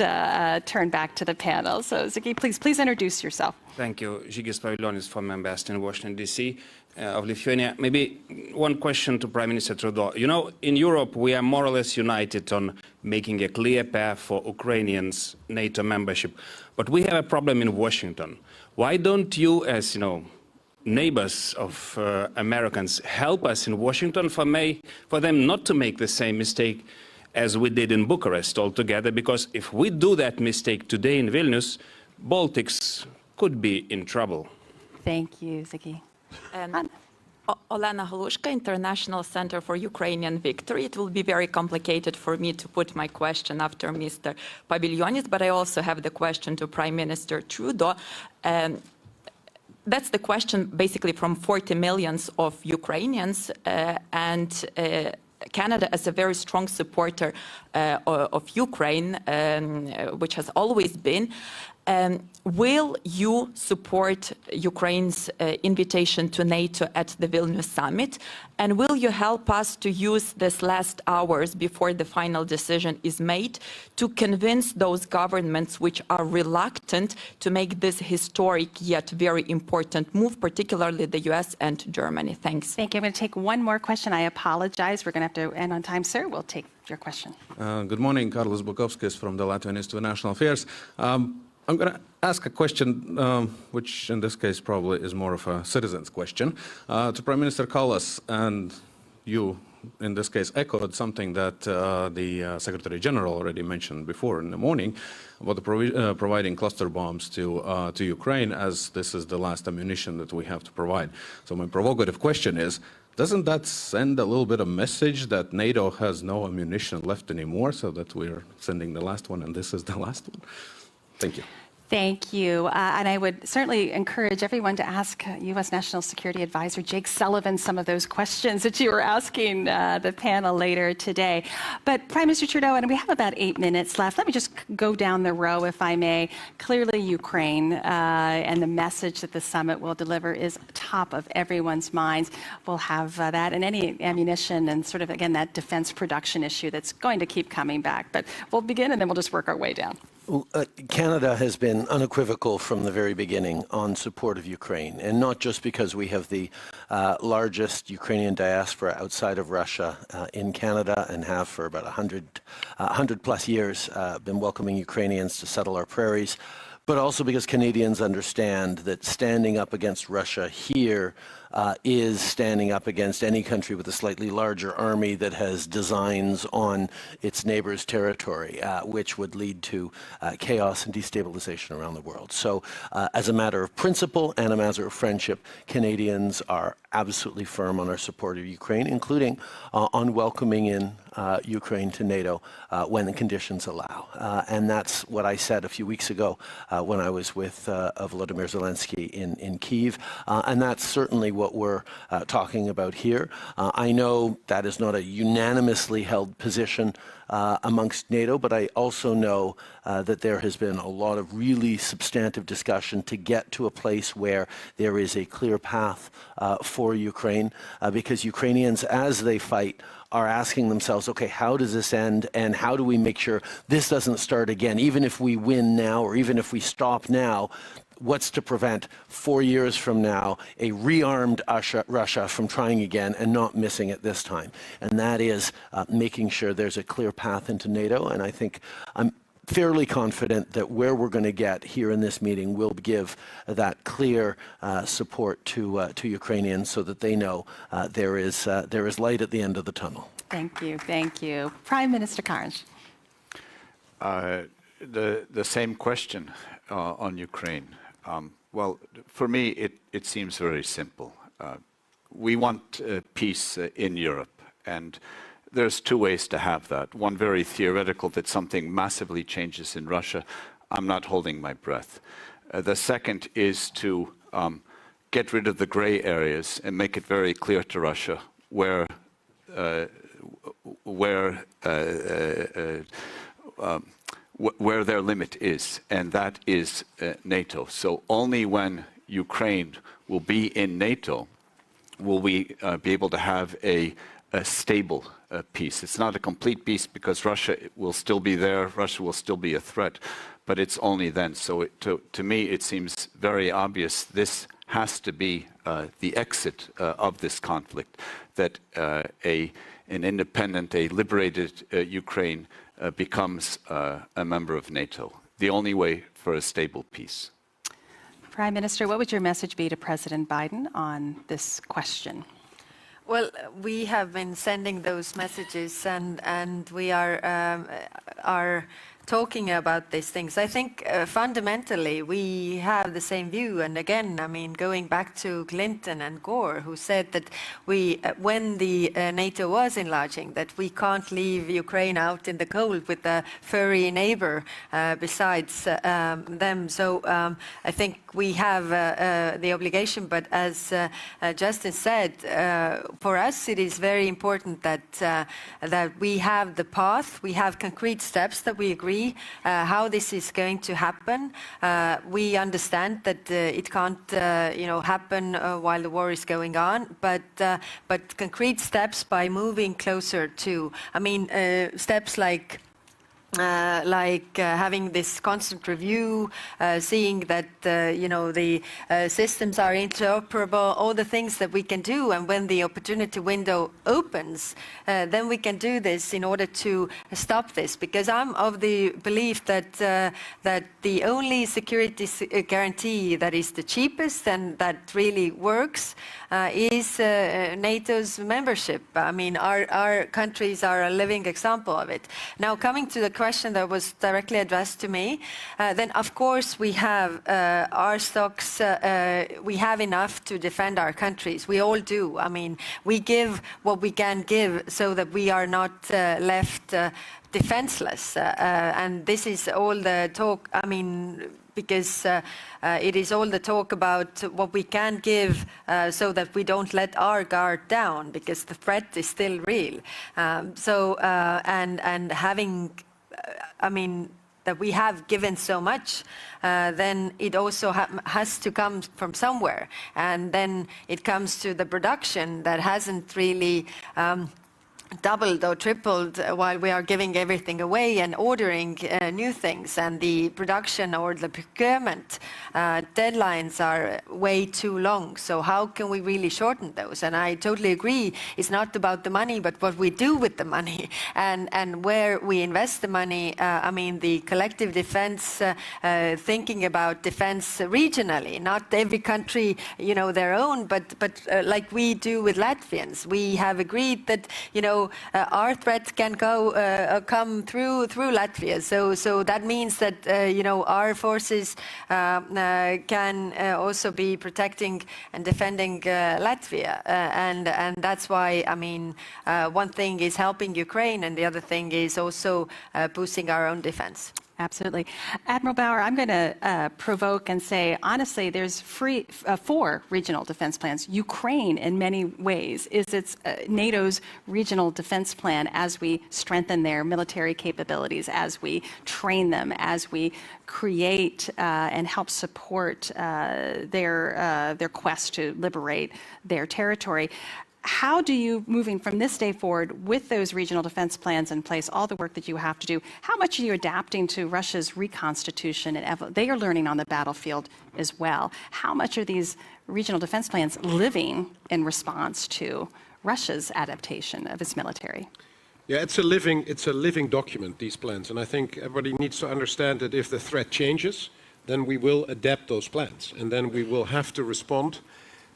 turned back to the panel. So Ziggy, please introduce yourself. Thank you. Zigis Pavilionis, former ambassador in Washington, D.C. Of Lithuania. Maybe one question to Prime Minister Trudeau. You know, in Europe, we are more or less united on making a clear path for Ukrainians' NATO membership. But we have a problem in Washington. Why don't you, as neighbors of Americans, help us in Washington for them not to make the same mistake as we did in Bucharest altogether? Because if we do that mistake today in Vilnius, Baltics could be in trouble. Thank you, Ziggy. And Olena Halushka, International Center for Ukrainian Victory. It will be very complicated for me to put my question after Mr. Pavilionis, but I also have the question to Prime Minister Trudeau. That's the question basically from 40 million of Ukrainians, and Canada as a very strong supporter of Ukraine, which has always been. Will you support Ukraine's invitation to NATO at the Vilnius summit? And will you help us to use these last hours before the final decision is made to convince those governments which are reluctant to make this historic yet very important move, particularly the US and Germany? Thanks. Thank you. I'm going to take one more question. I apologize. We're going to have to end on time, sir. We'll take your question. Good morning. Carlos Bukovskis from the Latvian Institute of National Affairs. I'm going to ask a question, which in this case probably is more of a citizen's question, to Prime Minister Kallas and you, in this case, echoed something that the Secretary General already mentioned before in the morning about the providing cluster bombs to Ukraine, as this is the last ammunition that we have to provide. So my provocative question is, doesn't that send a little bit of message that NATO has no ammunition left anymore, so that we're sending the last one and this is the last one? Thank you. Thank you. And I would certainly encourage everyone to ask U.S. National Security Advisor Jake Sullivan some of those questions that you were asking the panel later today. But Prime Minister Trudeau, and we have about 8 minutes left, let me just go down the row, if I may. Clearly, Ukraine and the message that the summit will deliver is top of everyone's minds. We'll have that and any ammunition and sort of, again, that defense production issue that's going to keep coming back. But we'll begin and then we'll just work our way down. Canada has been unequivocal from the very beginning on support of Ukraine, and not just because we have the largest Ukrainian diaspora outside of Russia in Canada and have for about 100 plus years been welcoming Ukrainians to settle our prairies, but also because Canadians understand that standing up against Russia here is standing up against any country with a slightly larger army that has designs on its neighbor's territory, which would lead to chaos and destabilization around the world. So as a matter of principle and a matter of friendship, Canadians are absolutely firm on our support of Ukraine, including on welcoming in Ukraine to NATO when the conditions allow. And that's what I said a few weeks ago when I was with Volodymyr Zelensky in Kyiv. And that's certainly what we're talking about here. I know that is not a unanimously held position amongst NATO, but I also know that there has been a lot of really substantive discussion to get to a place where there is a clear path for Ukraine, because Ukrainians, as they fight, are asking themselves, okay, how does this end, and how do we make sure this doesn't start again? Even if we win now, or even if we stop now, what's to prevent 4 years from now a rearmed Russia from trying again and not missing it this time? And that is making sure there's a clear path into NATO. And I think I'm fairly confident that where we're going to get here in this meeting will give that clear support to Ukrainians, so that they know there is light at the end of the tunnel. Thank you. Thank you. Prime Minister Karins. The same question on Ukraine. Well, for me, it seems very simple. We want peace in Europe, and there's two ways to have that. One very theoretical, that something massively changes in Russia. I'm not holding my breath. The second is to get rid of the gray areas and make it very clear to Russia where their limit is, and that is NATO. So only when Ukraine will be in NATO will we be able to have a stable peace. It's not a complete peace, because Russia will still be there, Russia will still be a threat, but it's only then. So to me, it seems very obvious this has to be the exit of this conflict, that an independent, a liberated Ukraine becomes a member of NATO. The only way for a stable peace. Prime Minister, what would your message be to President Biden on this question? Well, we have been sending those messages, and we are talking about these things. I think fundamentally we have the same view. And again, I mean, going back to Clinton and Gore, who said that when the NATO was enlarging, that we can't leave Ukraine out in the cold with a furry neighbor besides them. So I think we have the obligation, but as Justin said, for us it is very important that we have the path, we have concrete steps that we agree how this is going to happen. We understand that it can't, happen while the war is going on, but concrete steps by moving closer to, steps like having this constant review, seeing that the systems are interoperable, all the things that we can do, and when the opportunity window opens, then we can do this in order to stop this. Because I'm of the belief that the only security guarantee that is the cheapest and that really works is NATO's membership. I mean, our countries are a living example of it. Now, coming to the question that was directly addressed to me, then of course we have our stocks, we have enough to defend our countries. We all do. I mean, we give what we can give so that we are not left defenseless. And this is all the talk, I mean, because it is all the talk about what we can give so that we don't let our guard down, because the threat is still real. And having, I mean, that we have given so much, then it also has to come from somewhere. And then it comes to the production that hasn't really doubled or tripled while we are giving everything away and ordering new things, and the production or the procurement deadlines are way too long. So how can we really shorten those? And I totally agree, it's not about the money, but what we do with the money and where we invest the money. I mean, the collective defense, thinking about defense regionally, not every country, their own, but like we do with Latvians. We have agreed that, our threat can come through Latvia. So that means that our forces can also be protecting and defending Latvia, and that's why, I mean, one thing is helping Ukraine, and the other thing is also boosting our own defense. Absolutely. Admiral Bauer, I'm going to provoke and say, honestly, there's 4 regional defense plans. Ukraine, in many ways, is NATO's regional defense plan as we strengthen their military capabilities, as we train them, as we create and help support their quest to liberate their territory. How do you, moving from this day forward, with those regional defense plans in place, all the work that you have to do, how much are you adapting to Russia's reconstitution? And they are learning on the battlefield as well. How much are these regional defense plans living in response to Russia's adaptation of its military? Yeah, it's a living document, these plans. And I think everybody needs to understand that if the threat changes, then we will adapt those plans. And then we will have to respond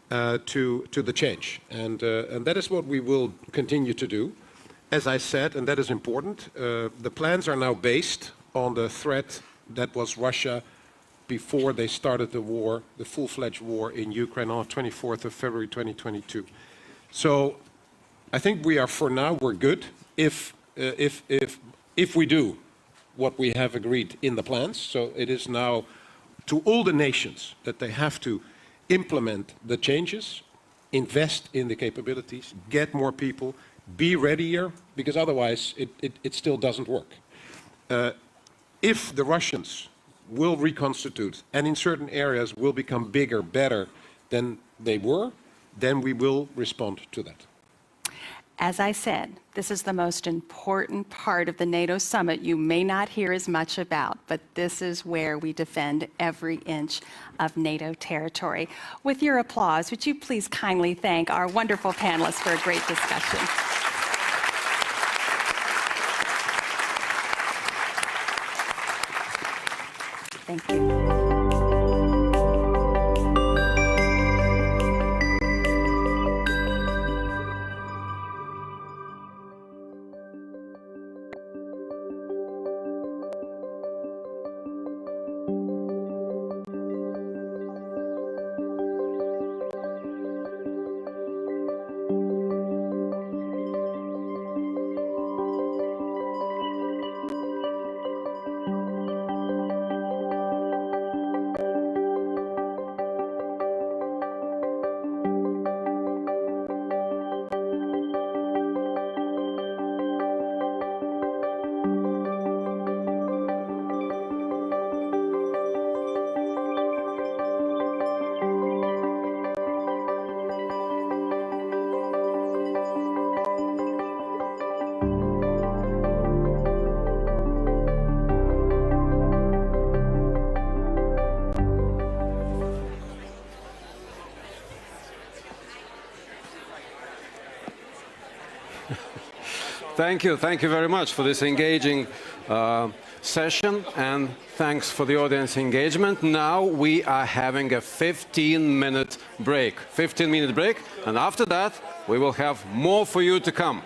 to the change, and that is what we will continue to do. As I said, and that is important, the plans are now based on the threat that was Russia before they started the war, the full-fledged war in Ukraine on 24th of February 2022. So I think we are, for now, we're good if we do what we have agreed in the plans. So it is now to all the nations that they have to implement the changes, invest in the capabilities, get more people, be readier, because otherwise it still doesn't work. If the Russians will reconstitute and in certain areas will become bigger, better than they were, then we will respond to that. As I said, this is the most important part of the NATO summit you may not hear as much about, but this is where we defend every inch of NATO territory. With your applause, would you please kindly thank our wonderful panelists for a great discussion. Thank you. Thank you very much for this engaging session, and thanks for the audience engagement. Now we are having a 15-minute break. 15-minute break, and after that we will have more for you to come.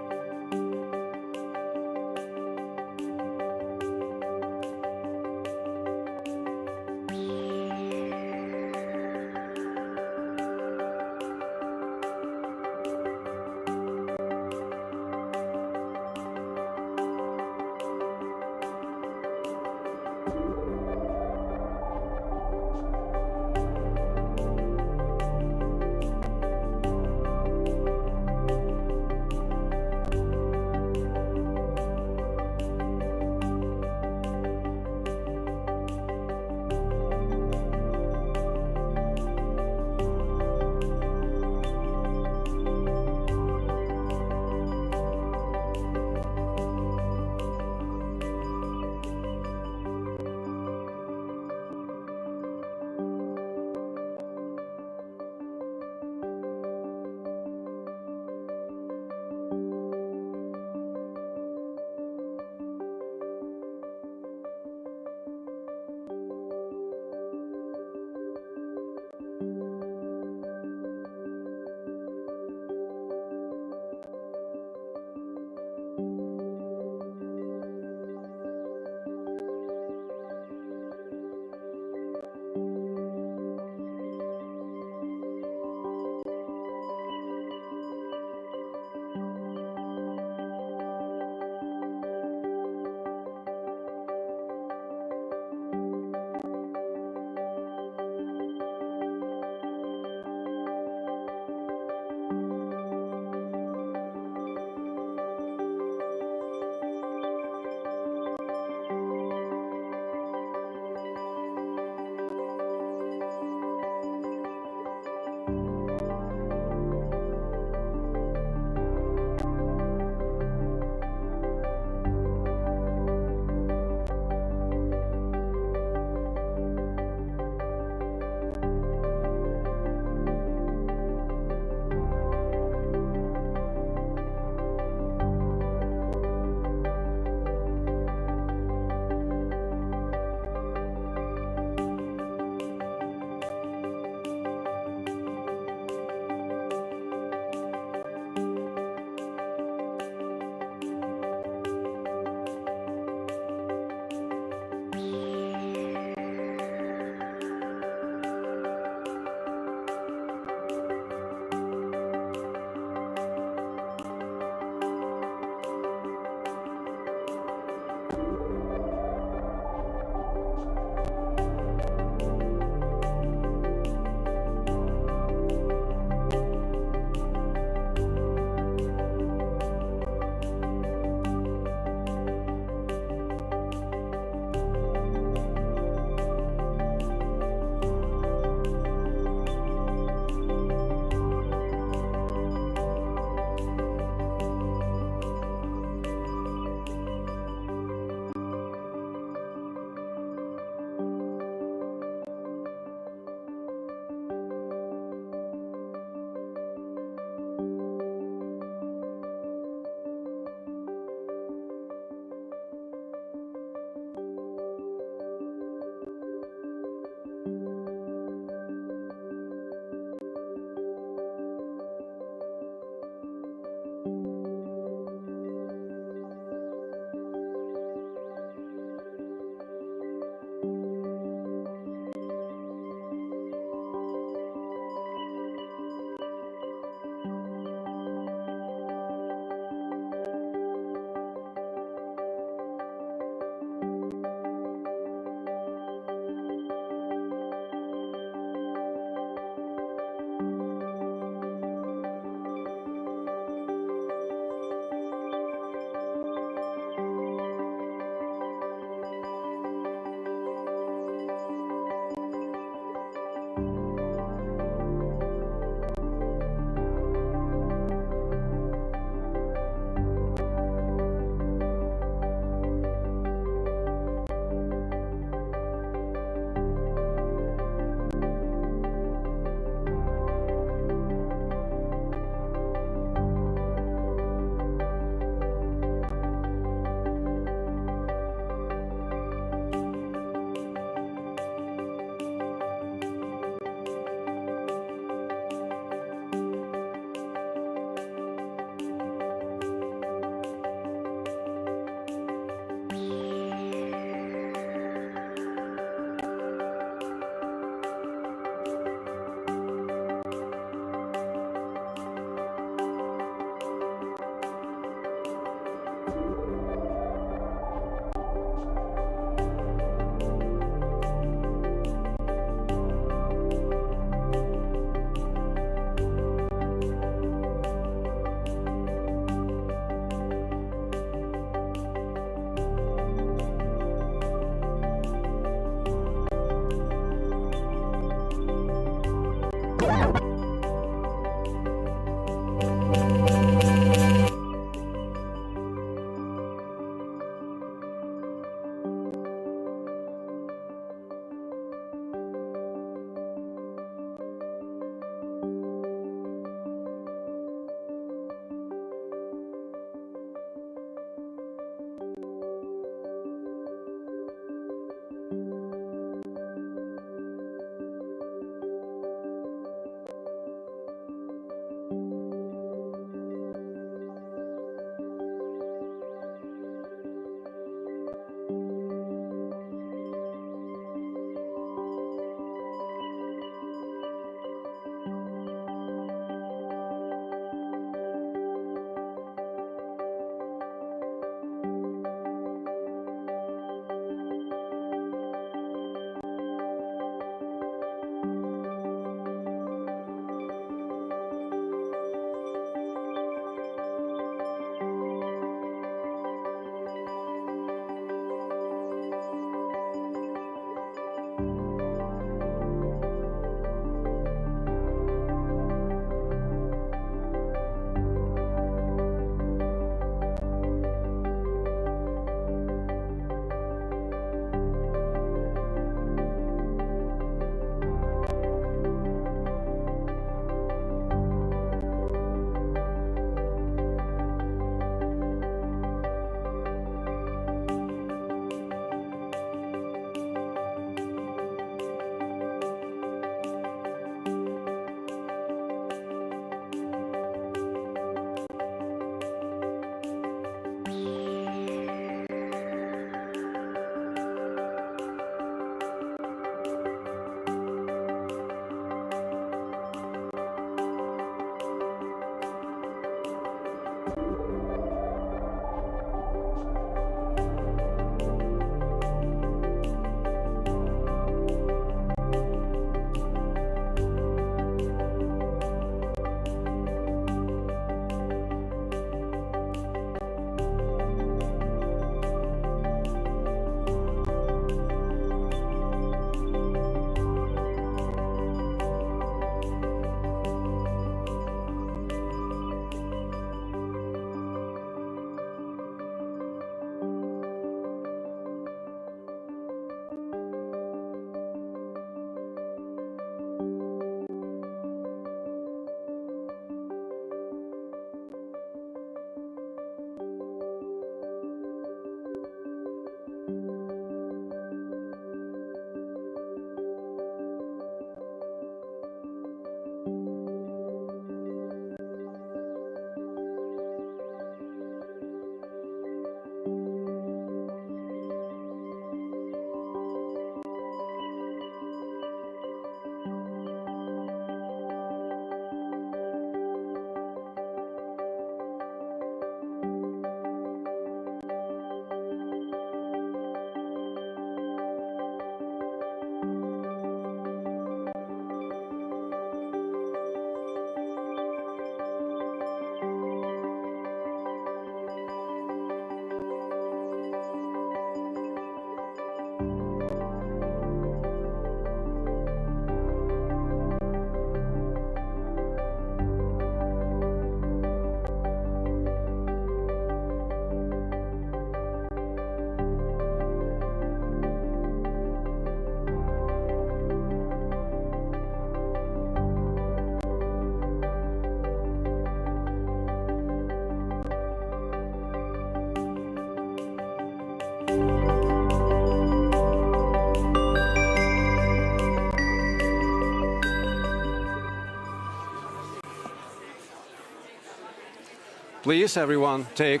please, everyone, take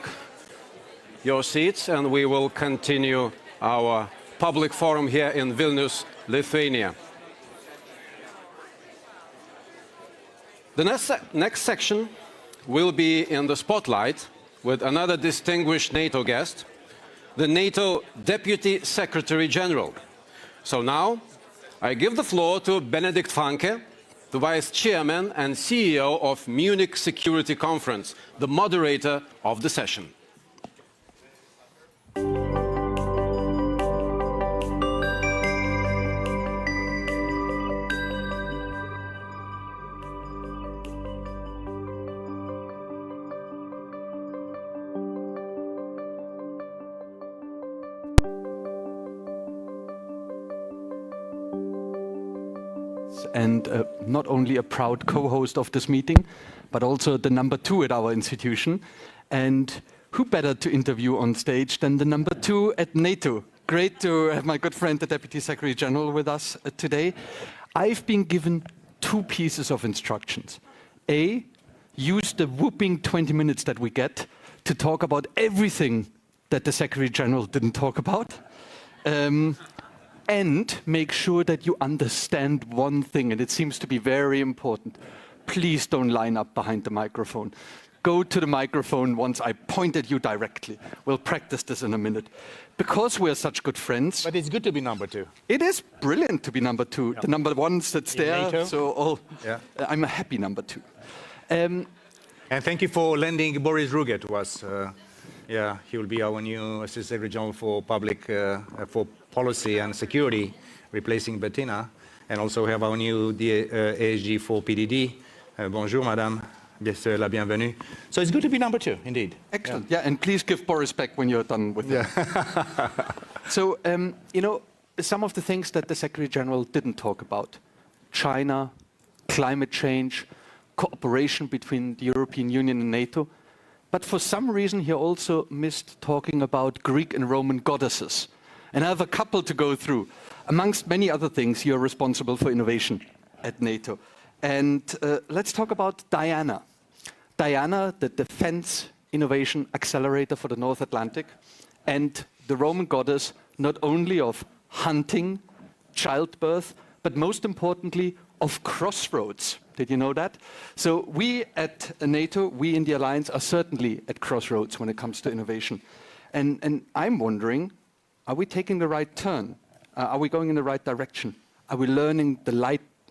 your seats, and we will continue our public forum here in Vilnius, Lithuania. The next section will be in the spotlight with another distinguished NATO guest, the NATO Deputy Secretary General. So now, I give the floor to Benedikt Fanke, the Vice Chairman and CEO of Munich Security Conference, the moderator of the session. And not only a proud co-host of this meeting, but also the number 2 at our institution. And who better to interview on stage than the number 2 at NATO? Great to have my good friend, the Deputy Secretary General, with us today. I've been given 2 pieces of instructions. A, use the whooping 20 minutes that we get to talk about everything that the Secretary General didn't talk about. And make sure that you understand one thing, and it seems to be very important. Please don't line up behind the microphone. Go to the microphone once I point at you directly. We'll practice this in a minute. Because we're such good friends. But it's good to be number 2. It is brilliant to be number 2. Yeah. The number 1 sits there, NATO. So I'm a happy number 2. And thank you for lending Boris Ruge to us. He will be our new Assistant Secretary General for Public for Policy and Security, replacing Bettina, and also have our new ASG for PDD. Bonjour, madame. Bien sûr, la bienvenue. So it's good to be number 2, indeed. Excellent. Yeah, and please give Boris back when you're done with it. So, you know, some of the things that the Secretary General didn't talk about: China, climate change, cooperation between the European Union and NATO. But for some reason, he also missed talking about Greek and Roman goddesses. And I have a couple to go through. Amongst many other things, you're responsible for innovation at NATO. And let's talk about Diana. Diana, the Defense Innovation Accelerator for the North Atlantic, and the Roman goddess, not only of hunting, childbirth, but most importantly, of crossroads. Did you know that? So we at NATO, we in the Alliance, are certainly at crossroads when it comes to innovation. And I'm wondering, are we taking the right turn? Are we going in the right direction? Are we learning the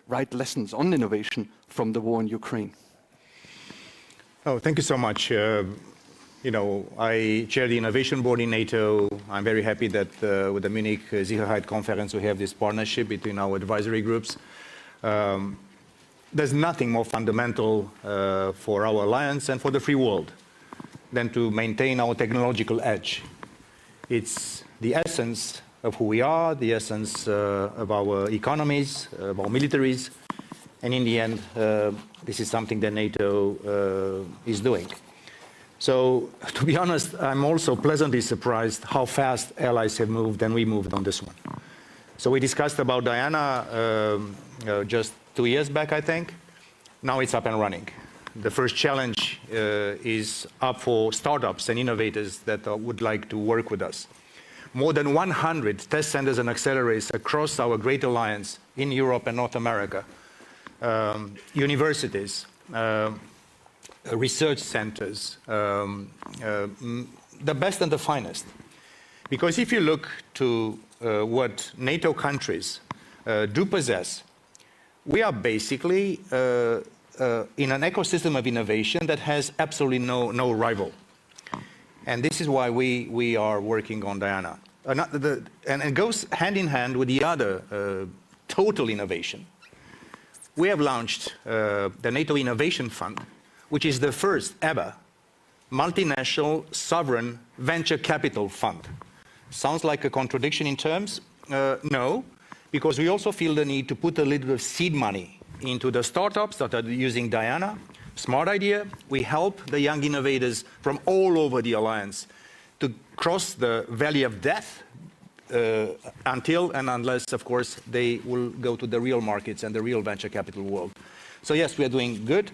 right lessons on innovation from the war in Ukraine? Oh, thank you so much. You know, I chair the Innovation Board in NATO. I'm very happy that with the Munich Sicherheit Conference, we have this partnership between our advisory groups. There's nothing more fundamental for our alliance and for the free world than to maintain our technological edge. It's the essence of who we are, the essence of our economies, of our militaries, and in the end, this is something that NATO is doing. So, to be honest, I'm also pleasantly surprised how fast allies have moved and we moved on this one. So we discussed about Diana just 2 years back, I think. Now it's up and running. The first challenge is up for startups and innovators that would like to work with us. More than 100 test centers and accelerators across our great alliance in Europe and North America. Universities, research centers, the best and the finest. Because if you look to what NATO countries do possess, we are basically in an ecosystem of innovation that has absolutely no rival. And this is why we are working on Diana. And it goes hand in hand with the other total innovation. We have launched the NATO Innovation Fund, which is the first ever multinational sovereign venture capital fund. Sounds like a contradiction in terms? No, because we also feel the need to put a little bit of seed money into the startups that are using Diana. Smart idea. We help the young innovators from all over the alliance to cross the valley of death until and unless, of course, they will go to the real markets and the real venture capital world. So yes, we are doing good.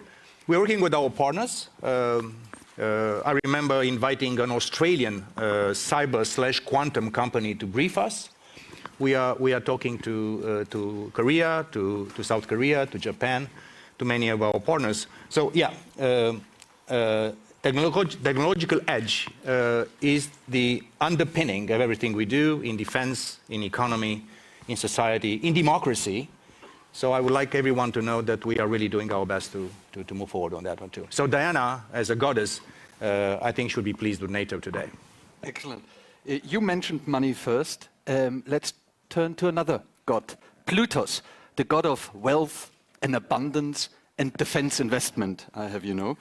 We're working with our partners. I remember inviting an Australian cyber/quantum company to brief us. We are talking to Korea, to South Korea, to Japan, to many of our partners. So yeah, technological edge is the underpinning of everything we do in defense, in economy, in society, in democracy. So I would like everyone to know that we are really doing our best to move forward on that one too. So Diana, as a goddess, I think should be pleased with NATO today. Excellent. You mentioned money first. Let's turn to another god, Plutus, the god of wealth and abundance and defense investment, I have you know.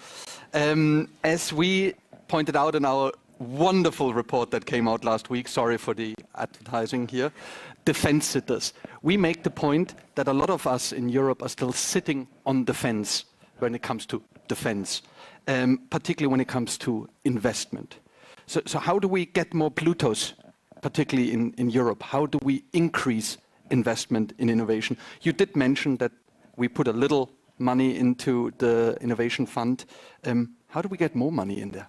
As we pointed out in our wonderful report that came out last week, sorry for the advertising here, defense sitters. We make the point that a lot of us in Europe are still sitting on the fence when it comes to defense, particularly when it comes to investment. So how do we get more Plutos, particularly in Europe? How do we increase investment in innovation? You did mention that we put a little money into the innovation fund. How do we get more money in there?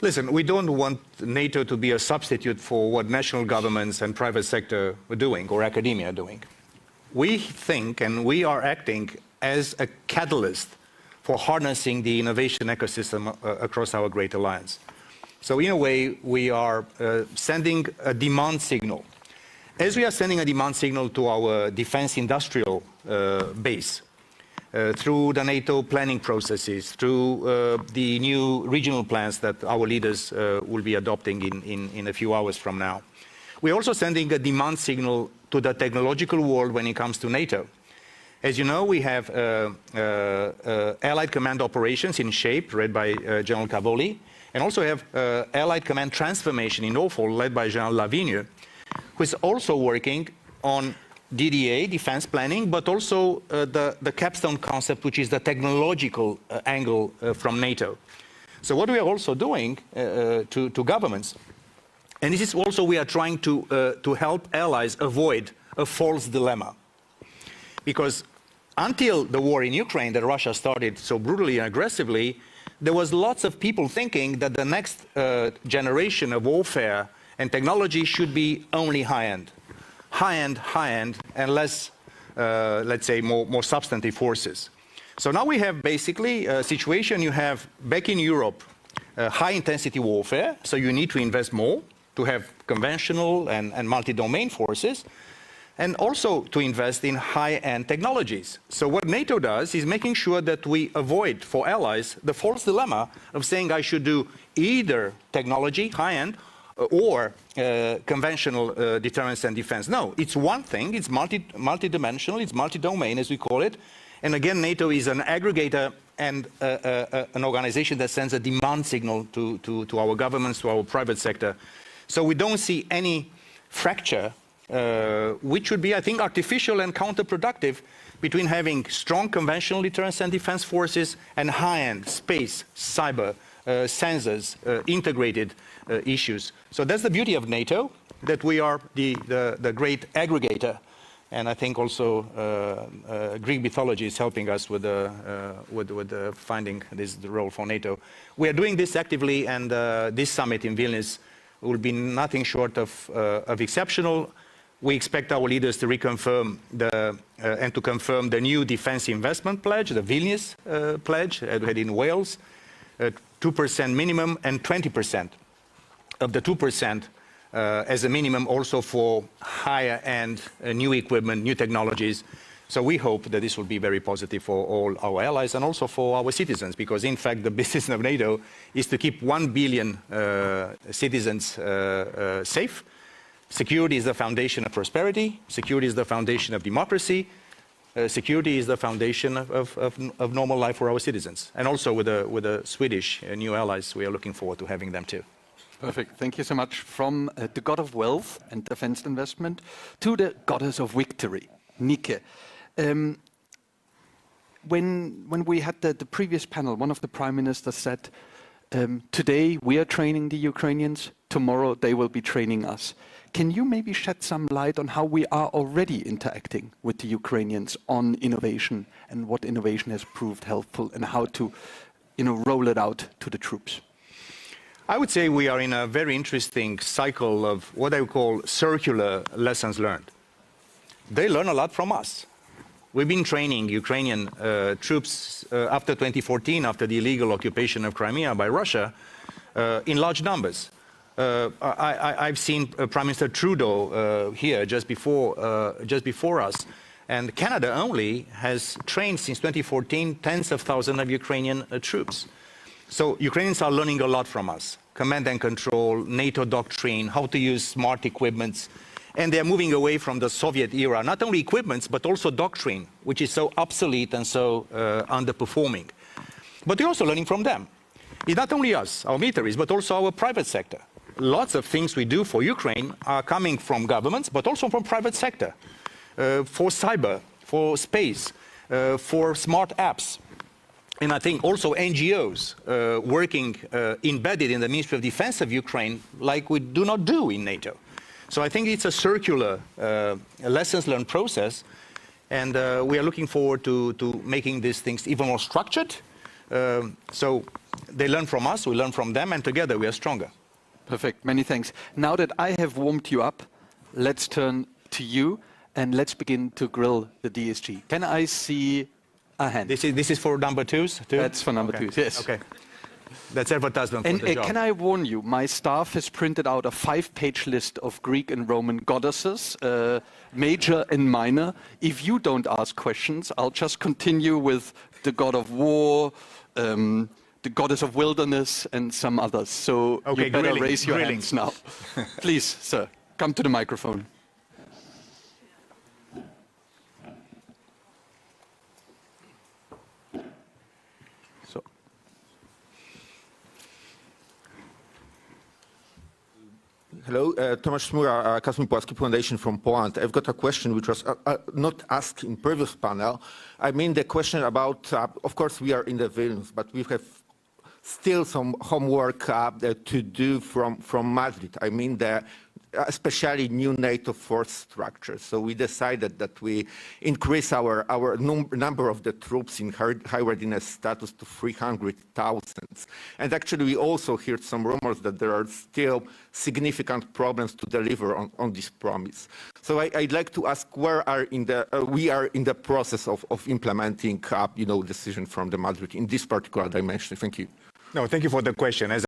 Listen, we don't want NATO to be a substitute for what national governments and private sector are doing or academia are doing. We think and we are acting as a catalyst for harnessing the innovation ecosystem across our great alliance. So in a way, we are sending a demand signal. As we are sending a demand signal to our defense industrial base, through the NATO planning processes, through the new regional plans that our leaders will be adopting in a few hours from now. We're also sending a demand signal to the technological world when it comes to NATO. As you know, we have Allied Command Operations in shape, led by General Cavoli, and also have Allied Command Transformation in Norfolk, led by General Lavigne, who is also working on DDA, defense planning, but also the capstone concept, which is the technological angle from NATO. So what we are also doing to governments, and this is also we are trying to help allies avoid a false dilemma. Because until the war in Ukraine that Russia started so brutally and aggressively, there was lots of people thinking that the next generation of warfare and technology should be only high-end. High-end, and less, let's say, more substantive forces. So now we have basically a situation you have back in Europe, high-intensity warfare, so you need to invest more to have conventional and multi-domain forces, and also to invest in high-end technologies. So what NATO does is making sure that we avoid, for allies, the false dilemma of saying I should do either technology, high-end, or conventional deterrence and defense. No, it's one thing, it's multi-dimensional, it's multi-domain, as we call it. And again, NATO is an aggregator and an organization that sends a demand signal to our governments, to our private sector. So we don't see any fracture, which would be, I think, artificial and counterproductive between having strong conventional deterrence and defense forces and high-end space, cyber, sensors, integrated issues. So that's the beauty of NATO, that we are the great aggregator. And I think also Greek mythology is helping us with finding the role for NATO. We are doing this actively, and this summit in Vilnius will be nothing short of exceptional. We expect our leaders to reconfirm and to confirm the new defense investment pledge, the Vilnius pledge, as we had in Wales, 2% minimum and 20% of the 2% as a minimum also for higher end new equipment, new technologies. So we hope that this will be very positive for all our allies and also for our citizens, because in fact the business of NATO is to keep 1 billion citizens safe. Security is the foundation of prosperity. Security is the foundation of democracy. Security is the foundation of normal life for our citizens. And also with the Swedish new allies, we are looking forward to having them too. Perfect. Thank you so much. From the god of wealth and defense investment to the goddess of victory, Nike. When we had the previous panel, one of the prime ministers said, today we are training the Ukrainians, tomorrow they will be training us. Can you maybe shed some light on how we are already interacting with the Ukrainians on innovation and what innovation has proved helpful and how to roll it out to the troops? I would say we are in a very interesting cycle of what I would call circular lessons learned. They learn a lot from us. We've been training Ukrainian troops after 2014, after the illegal occupation of Crimea by Russia, in large numbers. I've seen Prime Minister Trudeau here just before us, and Canada only has trained since 2014 tens of thousands of Ukrainian troops. So Ukrainians are learning a lot from us. Command and control, NATO doctrine, how to use smart equipments. And they're moving away from the Soviet era, not only equipments, but also doctrine, which is so obsolete and so underperforming. But we're also learning from them. It's not only us, our militaries, but also our private sector. Lots of things we do for Ukraine are coming from governments, but also from private sector. For cyber, for space, for smart apps. And I think also NGOs working embedded in the Ministry of Defense of Ukraine like we do not do in NATO. So I think it's a circular lessons learned process, and we are looking forward to making these things even more structured. So they learn from us, we learn from them, and together we are stronger. Perfect, many thanks. Now that I have warmed you up, let's turn to you and let's begin to grill the DSG. Can I see a hand? This is for number twos? Too? That's for number twos, yes. Okay. That's advertisement for the job. Can I warn you, my staff has printed out a 5-page list of Greek and Roman goddesses, major and minor. If you don't ask questions, I'll just continue with the god of war, the goddess of wilderness, and some others. So okay, you better raise your hands now. Please, sir, come to the microphone. Hello, Tomasz Smura, Kazimierz Puławski Foundation from Poland. I've got a question which was not asked in previous panel. I mean the question about, of course we are in the Vilnius, but we have still some homework to do from Madrid. I mean especially new NATO force structures. So we decided that we increase our number of the troops in high readiness status to 300,000. And actually we also heard some rumors that there are still significant problems to deliver on this promise. So I'd like to ask where we are in the process of implementing decision from the Madrid in this particular dimension. Thank you. No, thank you for the question. As